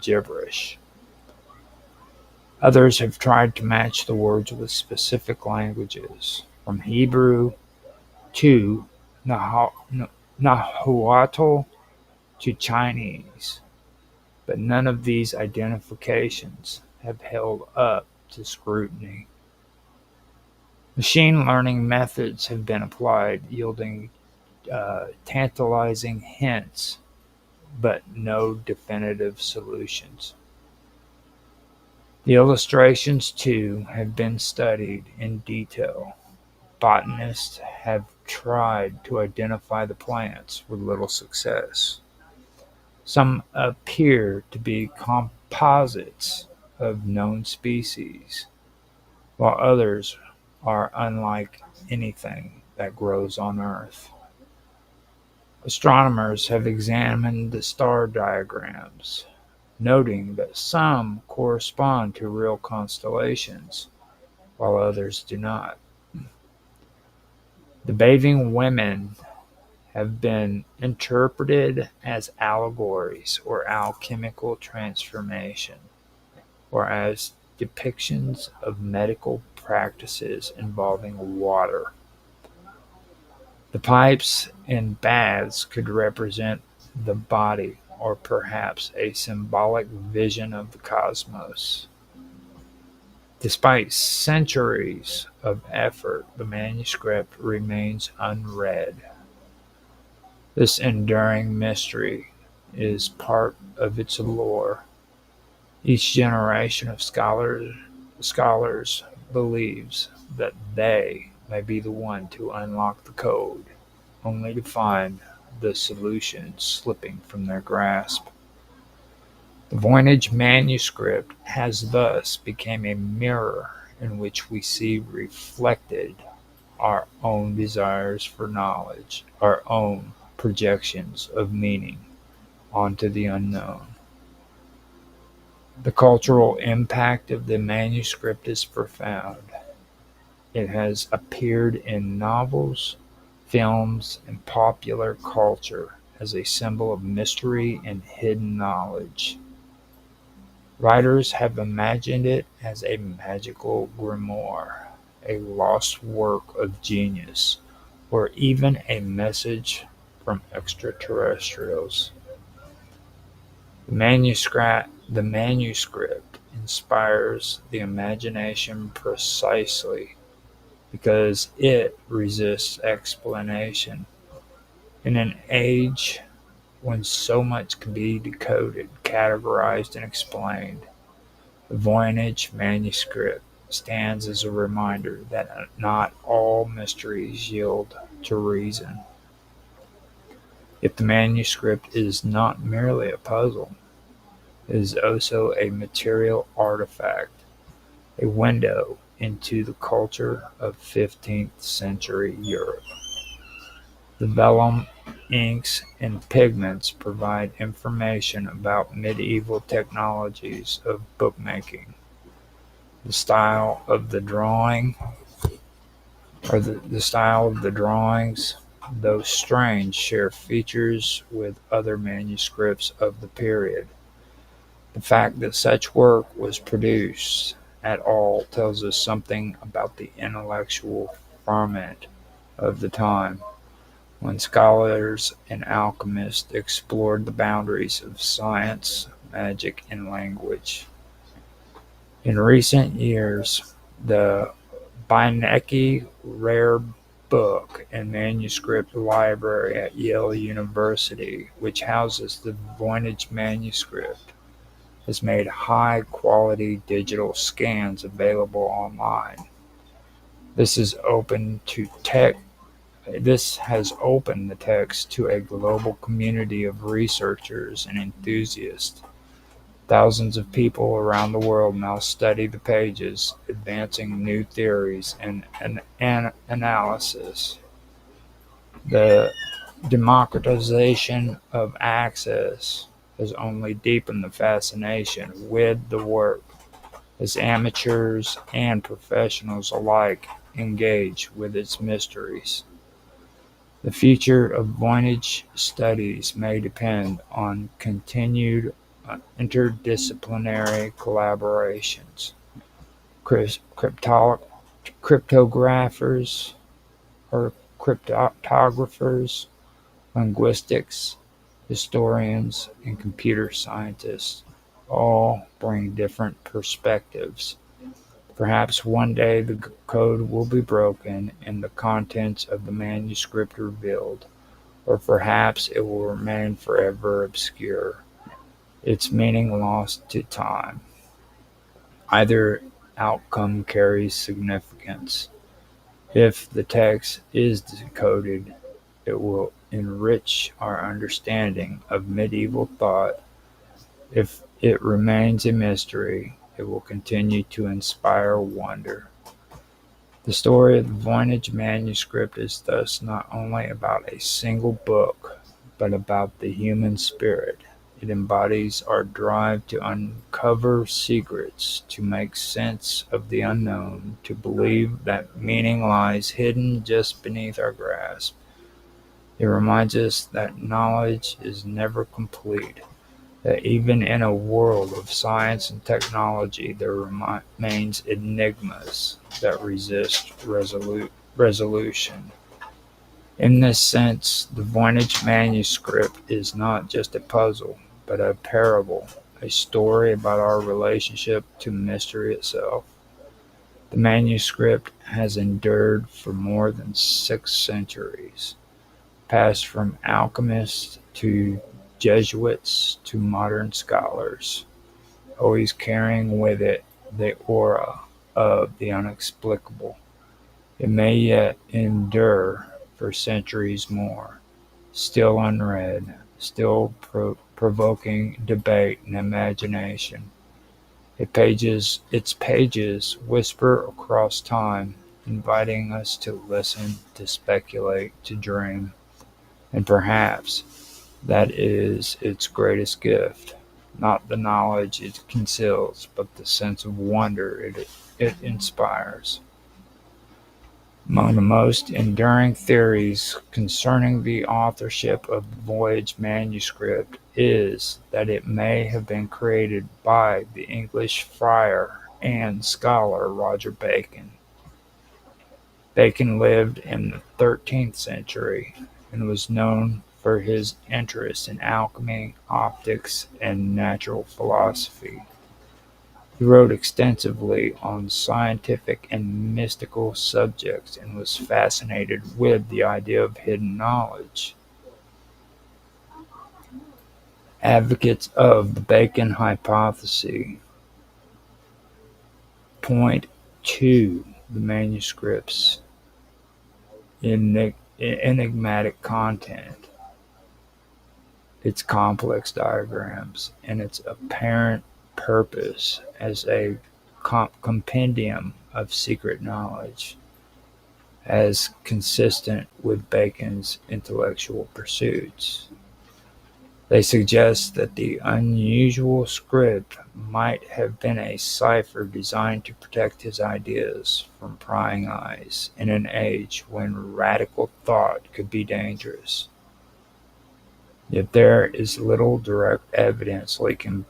gibberish. Others have tried to match the words with specific languages, from Hebrew to Nahuatl to Chinese, but none of these identifications have held up to scrutiny. Machine learning methods have been applied, yielding tantalizing hints, but no definitive solutions. The illustrations, too, have been studied in detail. Botanists have tried to identify the plants with little success. Some appear to be composites of known species, while others are unlike anything that grows on Earth. Astronomers have examined the star diagrams, noting that some correspond to real constellations, while others do not. The bathing women have been interpreted as allegories or alchemical transformation, or as depictions of medical practices involving water. The pipes and baths could represent the body or perhaps a symbolic vision of the cosmos. Despite centuries of effort, the manuscript remains unread. This enduring mystery is part of its allure. Each generation of scholars believes that they may be the one to unlock the code, only to find the solution slipping from their grasp. The Voynich manuscript has thus become a mirror in which we see reflected our own desires for knowledge, our own projections of meaning onto the unknown. The cultural impact of the manuscript is profound. It has appeared in novels, films, and popular culture as a symbol of mystery and hidden knowledge. Writers have imagined it as a magical grimoire, a lost work of genius, or even a message from extraterrestrials. The manuscript inspires the imagination precisely because it resists explanation. In an age when so much can be decoded, categorized, and explained, the Voynich manuscript stands as a reminder that not all mysteries yield to reason. Yet the manuscript is not merely a puzzle, it is also a material artifact, a window into the culture of 15th century Europe. The vellum, inks, and pigments provide information about medieval technologies of bookmaking. The style of the drawing, the style of the drawings, though strange, share features with other manuscripts of the period. The fact that such work was produced at all tells us something about the intellectual ferment of the time, when scholars and alchemists explored the boundaries of science, magic, and language. In recent years, the Beinecke Rare Book and Manuscript Library at Yale University, which houses the Voynich manuscript, has made high-quality digital scans available online. This has opened the text to a global community of researchers and enthusiasts. Thousands of people around the world now study the pages, advancing new theories and analysis. The democratization of access has only deepened the fascination with the work, as amateurs and professionals alike engage with its mysteries. The future of Voynich studies may depend on continued interdisciplinary collaborations. Cryptographers or cryptographers, linguistics, historians, and computer scientists all bring different perspectives. Perhaps one day the code will be broken and the contents of the manuscript revealed, or perhaps it will remain forever obscure, its meaning lost to time. Either outcome carries significance. If the text is decoded, it will enrich our understanding of medieval thought. If it remains a mystery, it will continue to inspire wonder. The story of the Voynich manuscript is thus not only about a single book, but about the human spirit. It embodies our drive to uncover secrets, to make sense of the unknown, to believe that meaning lies hidden just beneath our grasp. It reminds us that knowledge is never complete, that even in a world of science and technology, there remains enigmas that resist resolution. In this sense, the Voynich manuscript is not just a puzzle, but a parable, a story about our relationship to mystery itself. The manuscript has endured for more than 6 centuries, passed from alchemists to Jesuits to modern scholars, always carrying with it the aura of the inexplicable. It may yet endure for centuries more, still unread, still provoking debate and imagination. Its pages whisper across time, inviting us to listen, to speculate, to dream, and perhaps that is its greatest gift, not the knowledge it conceals, but the sense of wonder it inspires. Among the most enduring theories concerning the authorship of the Voyage manuscript is that it may have been created by the English friar and scholar Roger Bacon. Bacon lived in the 13th century and was known for his interest in alchemy, optics, and natural philosophy. He wrote extensively on scientific and mystical subjects and was fascinated with the idea of hidden knowledge. Advocates of the Bacon hypothesis point to the manuscript's enigmatic content, its complex diagrams, and its apparent purpose as a compendium of secret knowledge, as consistent with Bacon's intellectual pursuits. They suggest that the unusual script might have been a cipher designed to protect his ideas from prying eyes in an age when radical thought could be dangerous. Yet there is little direct evidence linking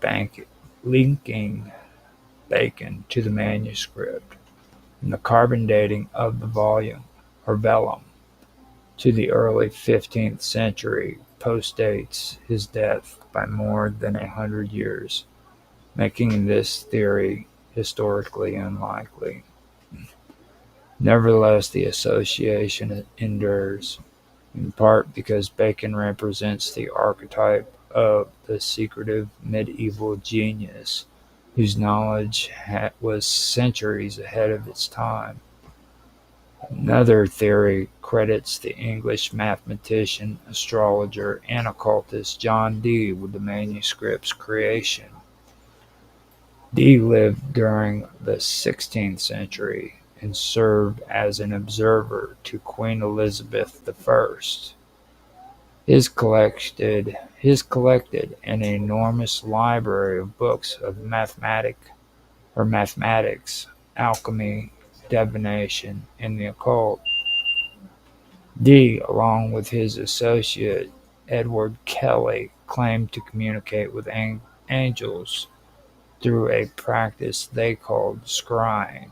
Bacon to the manuscript, and the carbon dating of the volume, or vellum, to the early 15th century postdates his death by more than 100 years, making this theory historically unlikely. Nevertheless, the association endures, in part because Bacon represents the archetype of the secretive medieval genius whose knowledge was centuries ahead of its time. Another theory credits the English mathematician, astrologer, and occultist John Dee with the manuscript's creation. Dee lived during the 16th century and served as an observer to Queen Elizabeth I. His collected an enormous library of books of mathematics, alchemy, divination, and the occult. Dee, along with his associate Edward Kelly, claimed to communicate with angels through a practice they called scrying.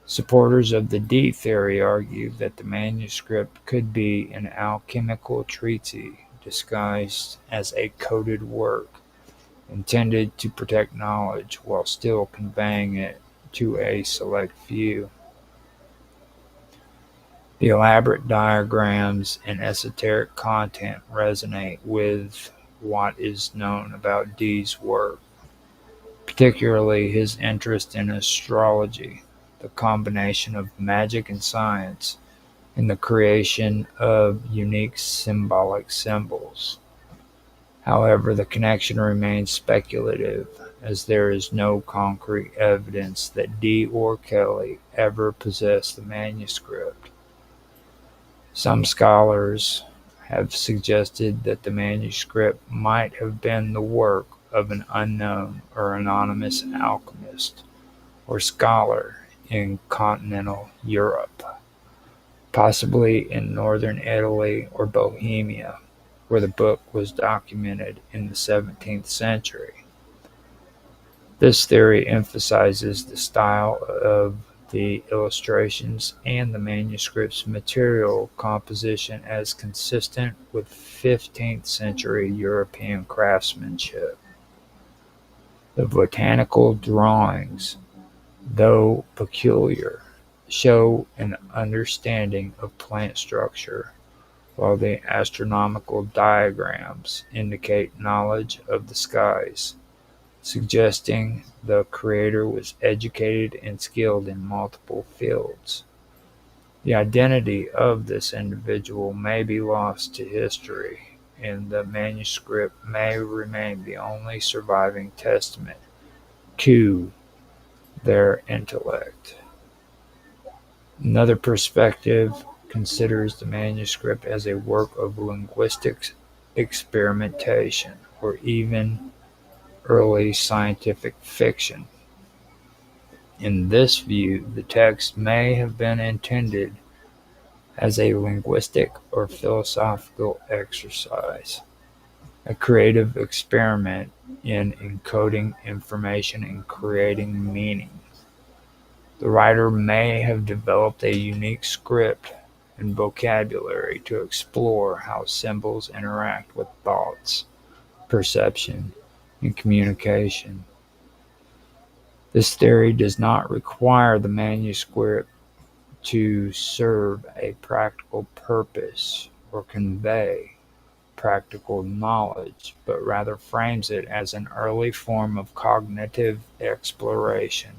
Supporters of the Dee theory argue that the manuscript could be an alchemical treatise disguised as a coded work, intended to protect knowledge while still conveying it to a select few. The elaborate diagrams and esoteric content resonate with what is known about Dee's work, particularly his interest in astrology, the combination of magic and science, and the creation of unique symbolic symbols. However, the connection remains speculative, as there is no concrete evidence that Dee or Kelly ever possessed the manuscript. Some scholars have suggested that the manuscript might have been the work of an unknown or anonymous alchemist or scholar in continental Europe, possibly in northern Italy or Bohemia, where the book was documented in the 17th century. This theory emphasizes the style of the illustrations and the manuscript's material composition as consistent with 15th century European craftsmanship. The botanical drawings, though peculiar, show an understanding of plant structure, while the astronomical diagrams indicate knowledge of the skies, suggesting the creator was educated and skilled in multiple fields. The identity of this individual may be lost to history, and the manuscript may remain the only surviving testament to their intellect. Another perspective considers the manuscript as a work of linguistic experimentation, or even early scientific fiction. In this view, the text may have been intended as a linguistic or philosophical exercise, a creative experiment in encoding information and creating meaning. The writer may have developed a unique script and vocabulary to explore how symbols interact with thoughts, perception, and communication. This theory does not require the manuscript to serve a practical purpose or convey practical knowledge, but rather frames it as an early form of cognitive exploration,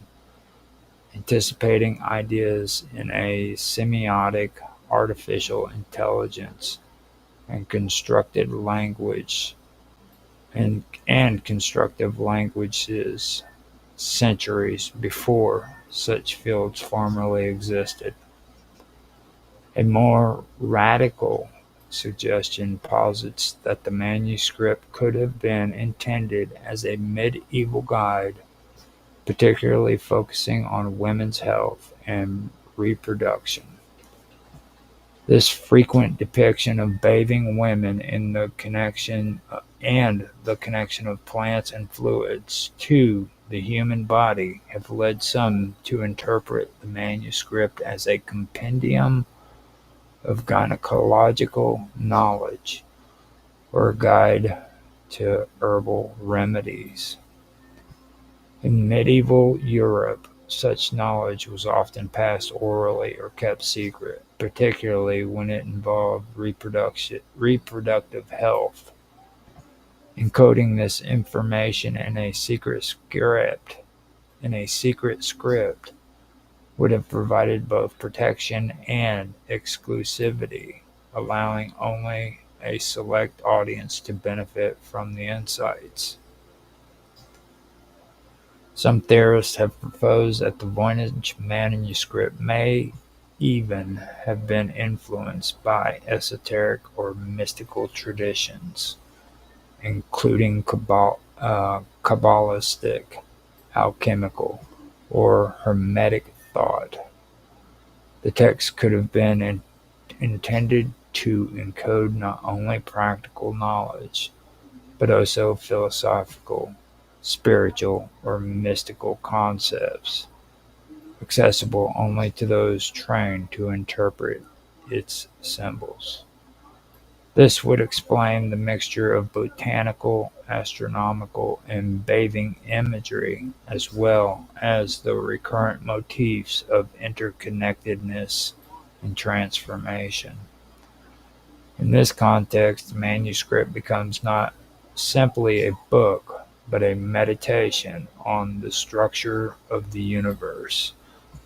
anticipating ideas in a semiotic artificial intelligence and constructed language and constructive languages centuries before such fields formerly existed. A more radical suggestion posits that the manuscript could have been intended as a medieval guide, particularly focusing on women's health and reproduction. This frequent depiction of bathing women in the connection of plants and fluids to the human body have led some to interpret the manuscript as a compendium of gynecological knowledge or a guide to herbal remedies. In medieval Europe, such knowledge was often passed orally or kept secret, particularly when it involved reproductive health. Encoding this information in a secret script would have provided both protection and exclusivity, allowing only a select audience to benefit from the insights. Some theorists have proposed that the Voynich manuscript may even have been influenced by esoteric or mystical traditions, including Kabbalistic, alchemical, or Hermetic thought. The text could have been intended to encode not only practical knowledge, but also philosophical, spiritual, or mystical concepts, accessible only to those trained to interpret its symbols. This would explain the mixture of botanical, astronomical, and bathing imagery, as well as the recurrent motifs of interconnectedness and transformation. In this context, the manuscript becomes not simply a book, but a meditation on the structure of the universe,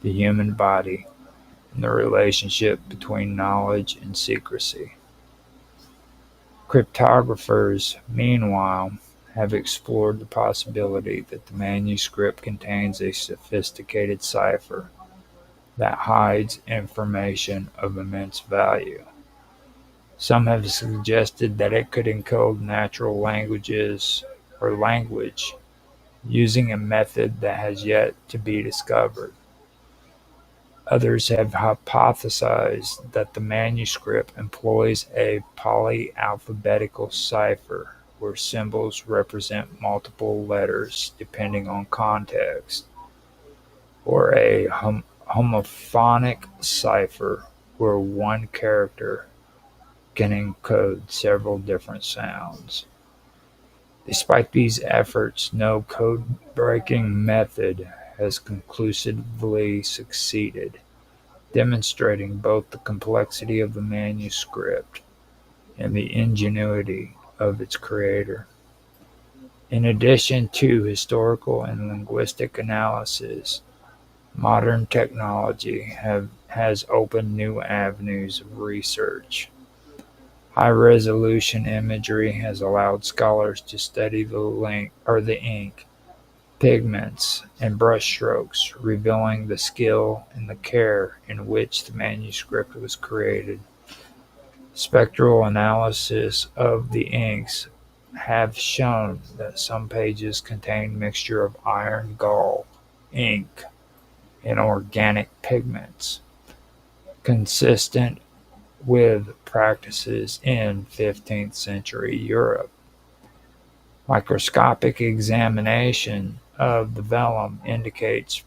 the human body, and the relationship between knowledge and secrecy. Cryptographers, meanwhile, have explored the possibility that the manuscript contains a sophisticated cipher that hides information of immense value. Some have suggested that it could encode natural languages or language using a method that has yet to be discovered. Others have hypothesized that the manuscript employs a polyalphabetical cipher where symbols represent multiple letters depending on context, or a homophonic cipher where one character can encode several different sounds. Despite these efforts, no code-breaking method has conclusively succeeded, demonstrating both the complexity of the manuscript and the ingenuity of its creator. In addition to historical and linguistic analysis, Modern technology has opened new avenues of research. High-resolution imagery has allowed scholars to study the ink, pigments, and brushstrokes, revealing the skill and the care in which the manuscript was created. Spectral analysis of the inks have shown that some pages contain mixture of iron gall, ink, and organic pigments, consistent with practices in 15th century Europe. Microscopic examination of the vellum indicates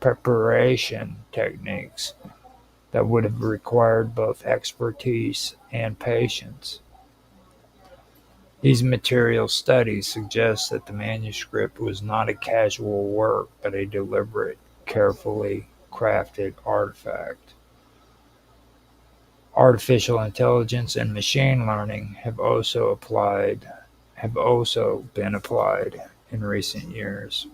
preparation techniques that would have required both expertise and patience. These material studies suggest that the manuscript was not a casual work but a deliberate, carefully crafted artifact. Artificial intelligence and machine learning have also been applied in recent years.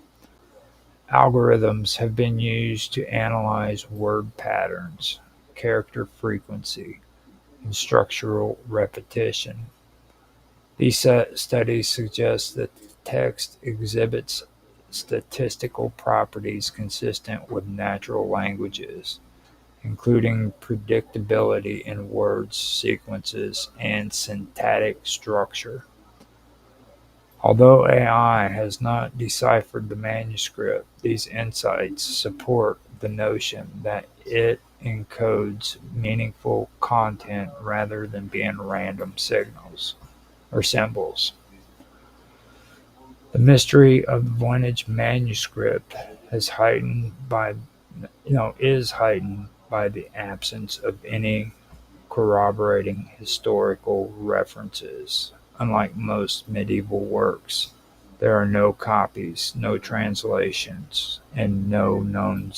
Algorithms have been used to analyze word patterns, character frequency, and structural repetition. These studies suggest that the text exhibits statistical properties consistent with natural languages, including predictability in words, sequences, and syntactic structure. Although AI has not deciphered the manuscript, these insights support the notion that it encodes meaningful content rather than being random signals or symbols. The mystery of the Voynich manuscript is heightened by the absence of any corroborating historical references. Unlike most medieval works, there are no copies, no translations, and no known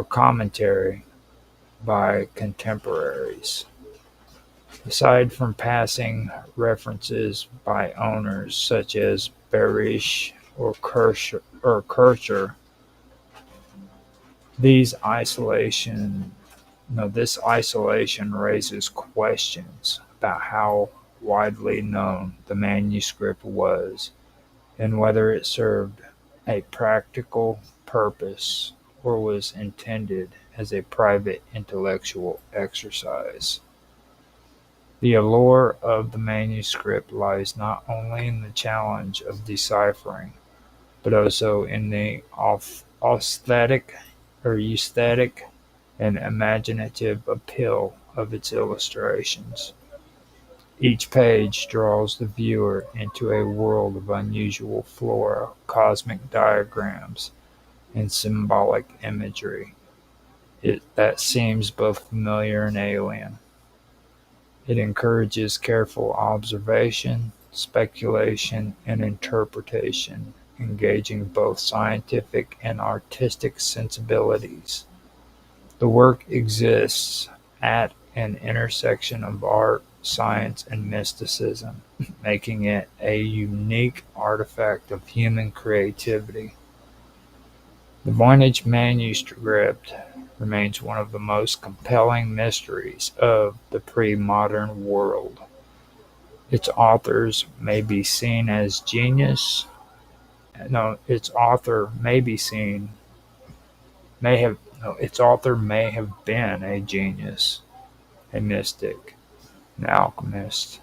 commentary by contemporaries. Aside from passing references by owners such as Berish or Kircher, this isolation raises questions about how widely known the manuscript was and whether it served a practical purpose or was intended as a private intellectual exercise. The allure of the manuscript lies not only in the challenge of deciphering, but also in the aesthetic and imaginative appeal of its illustrations. Each page draws the viewer into a world of unusual flora, cosmic diagrams, and symbolic imagery that seems both familiar and alien. It encourages careful observation, speculation, and interpretation, engaging both scientific and artistic sensibilities. The work exists at an intersection of art, science, and mysticism, making it a unique artifact of human creativity. The Voynich manuscript remains one of the most compelling mysteries of the pre-modern world. Its authors may be seen as genius. No, its author may be seen may have no, its author may have been a genius, a mystic, an alchemist,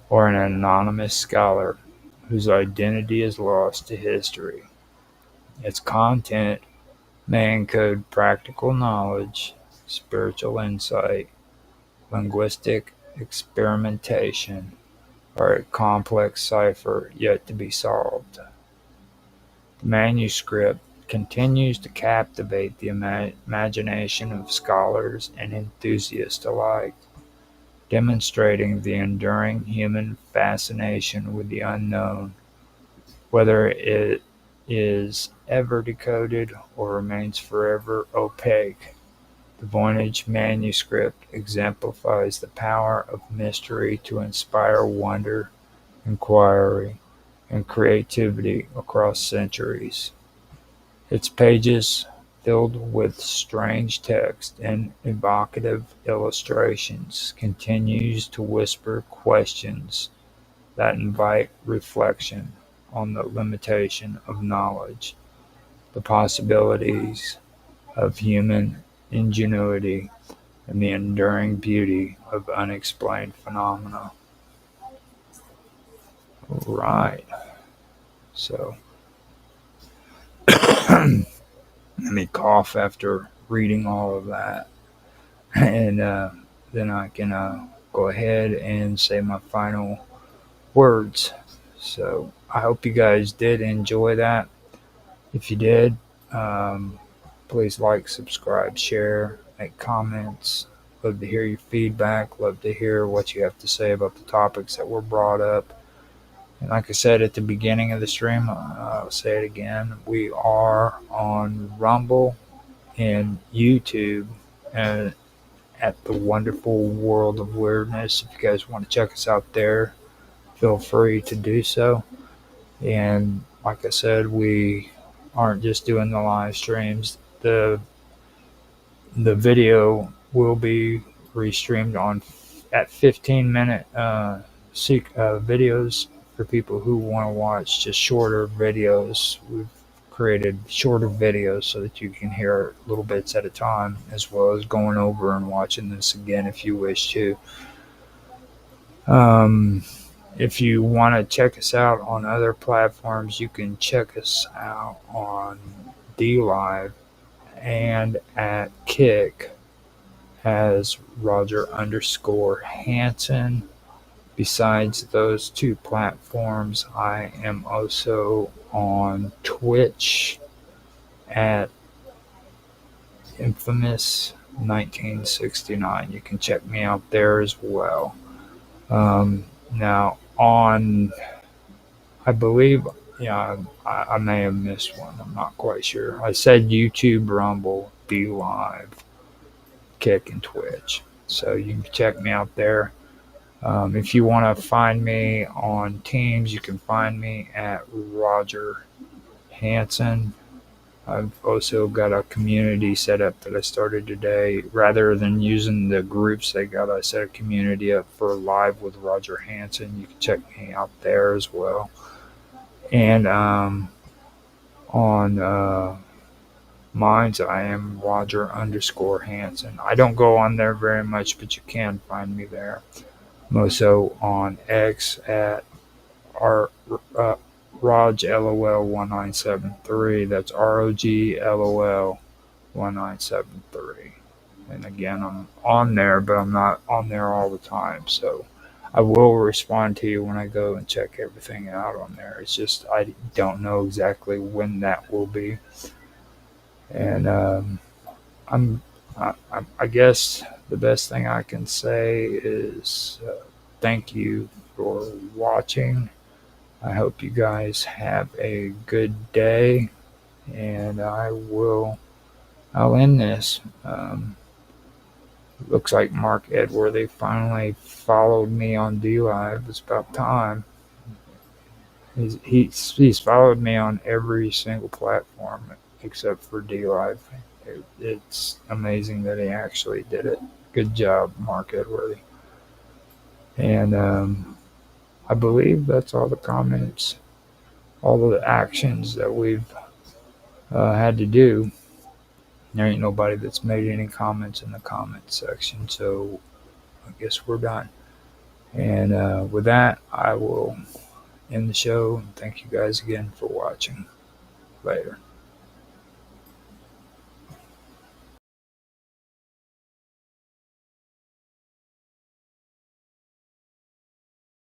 or an anonymous scholar whose identity is lost to history. Its content may encode practical knowledge, spiritual insight, linguistic experimentation, or a complex cipher yet to be solved. The manuscript continues to captivate the imagination of scholars and enthusiasts alike, demonstrating the enduring human fascination with the unknown, whether it is ever decoded or remains forever opaque. The Voynich manuscript exemplifies the power of mystery to inspire wonder, inquiry, and creativity across centuries. Its pages, filled with strange text and evocative illustrations, continues to whisper questions that invite reflection on the limitation of knowledge, the possibilities of human ingenuity, and the enduring beauty of unexplained phenomena. Right. So let me cough after reading all of that, and then I can go ahead and say my final words. So I hope you guys did enjoy that. If you did, um, please like, subscribe, share, make comments. Love to hear your feedback. Love to hear what you have to say about the topics that were brought up. And like I said at the beginning of the stream, I'll say it again. We are on Rumble and YouTube and at the Wonderful World of Weirdness. If you guys want to check us out there, feel free to do so. And like I said, we aren't just doing the live streams. The video will be restreamed on at 15-minute videos for people who want to watch just shorter videos. We've created shorter videos so that you can hear little bits at a time, as well as going over and watching this again if you wish to. If you want to check us out on other platforms, you can check us out on DLive and at Kick as Roger_Hanson. Besides those two platforms, I am also on Twitch at Infamous 1969. You can check me out there as well. Now on, I believe, I may have missed one. I'm not quite sure. I said YouTube, Rumble, DLive, Kick, and Twitch. So you can check me out there. If you want to find me on Teams, you can find me at Roger Hanson. I've also got a community set up that I started today. Rather than using the groups they got, I set a community up for Live with Roger Hanson. You can check me out there as well. And on Minds, I am Roger_Hanson. I don't go on there very much, but you can find me there. I'm also on X at RogLOL1973. That's ROGLOL1973. And again, I'm on there, but I'm not on there all the time. So I will respond to you when I go and check everything out on there. It's just I don't know exactly when that will be. And I guess the best thing I can say is thank you for watching. I hope you guys have a good day, and I'll end this. Looks like Mark Edworthy finally followed me on DLive. It's about time. He's followed me on every single platform except for DLive. It's amazing that he actually did it. Good job, Mark Edworthy. And I believe that's all the comments, all of the actions that we've had to do. There ain't nobody that's made any comments in the comments section, so I guess we're done. And with that, I will end the show. Thank you guys again for watching. Later.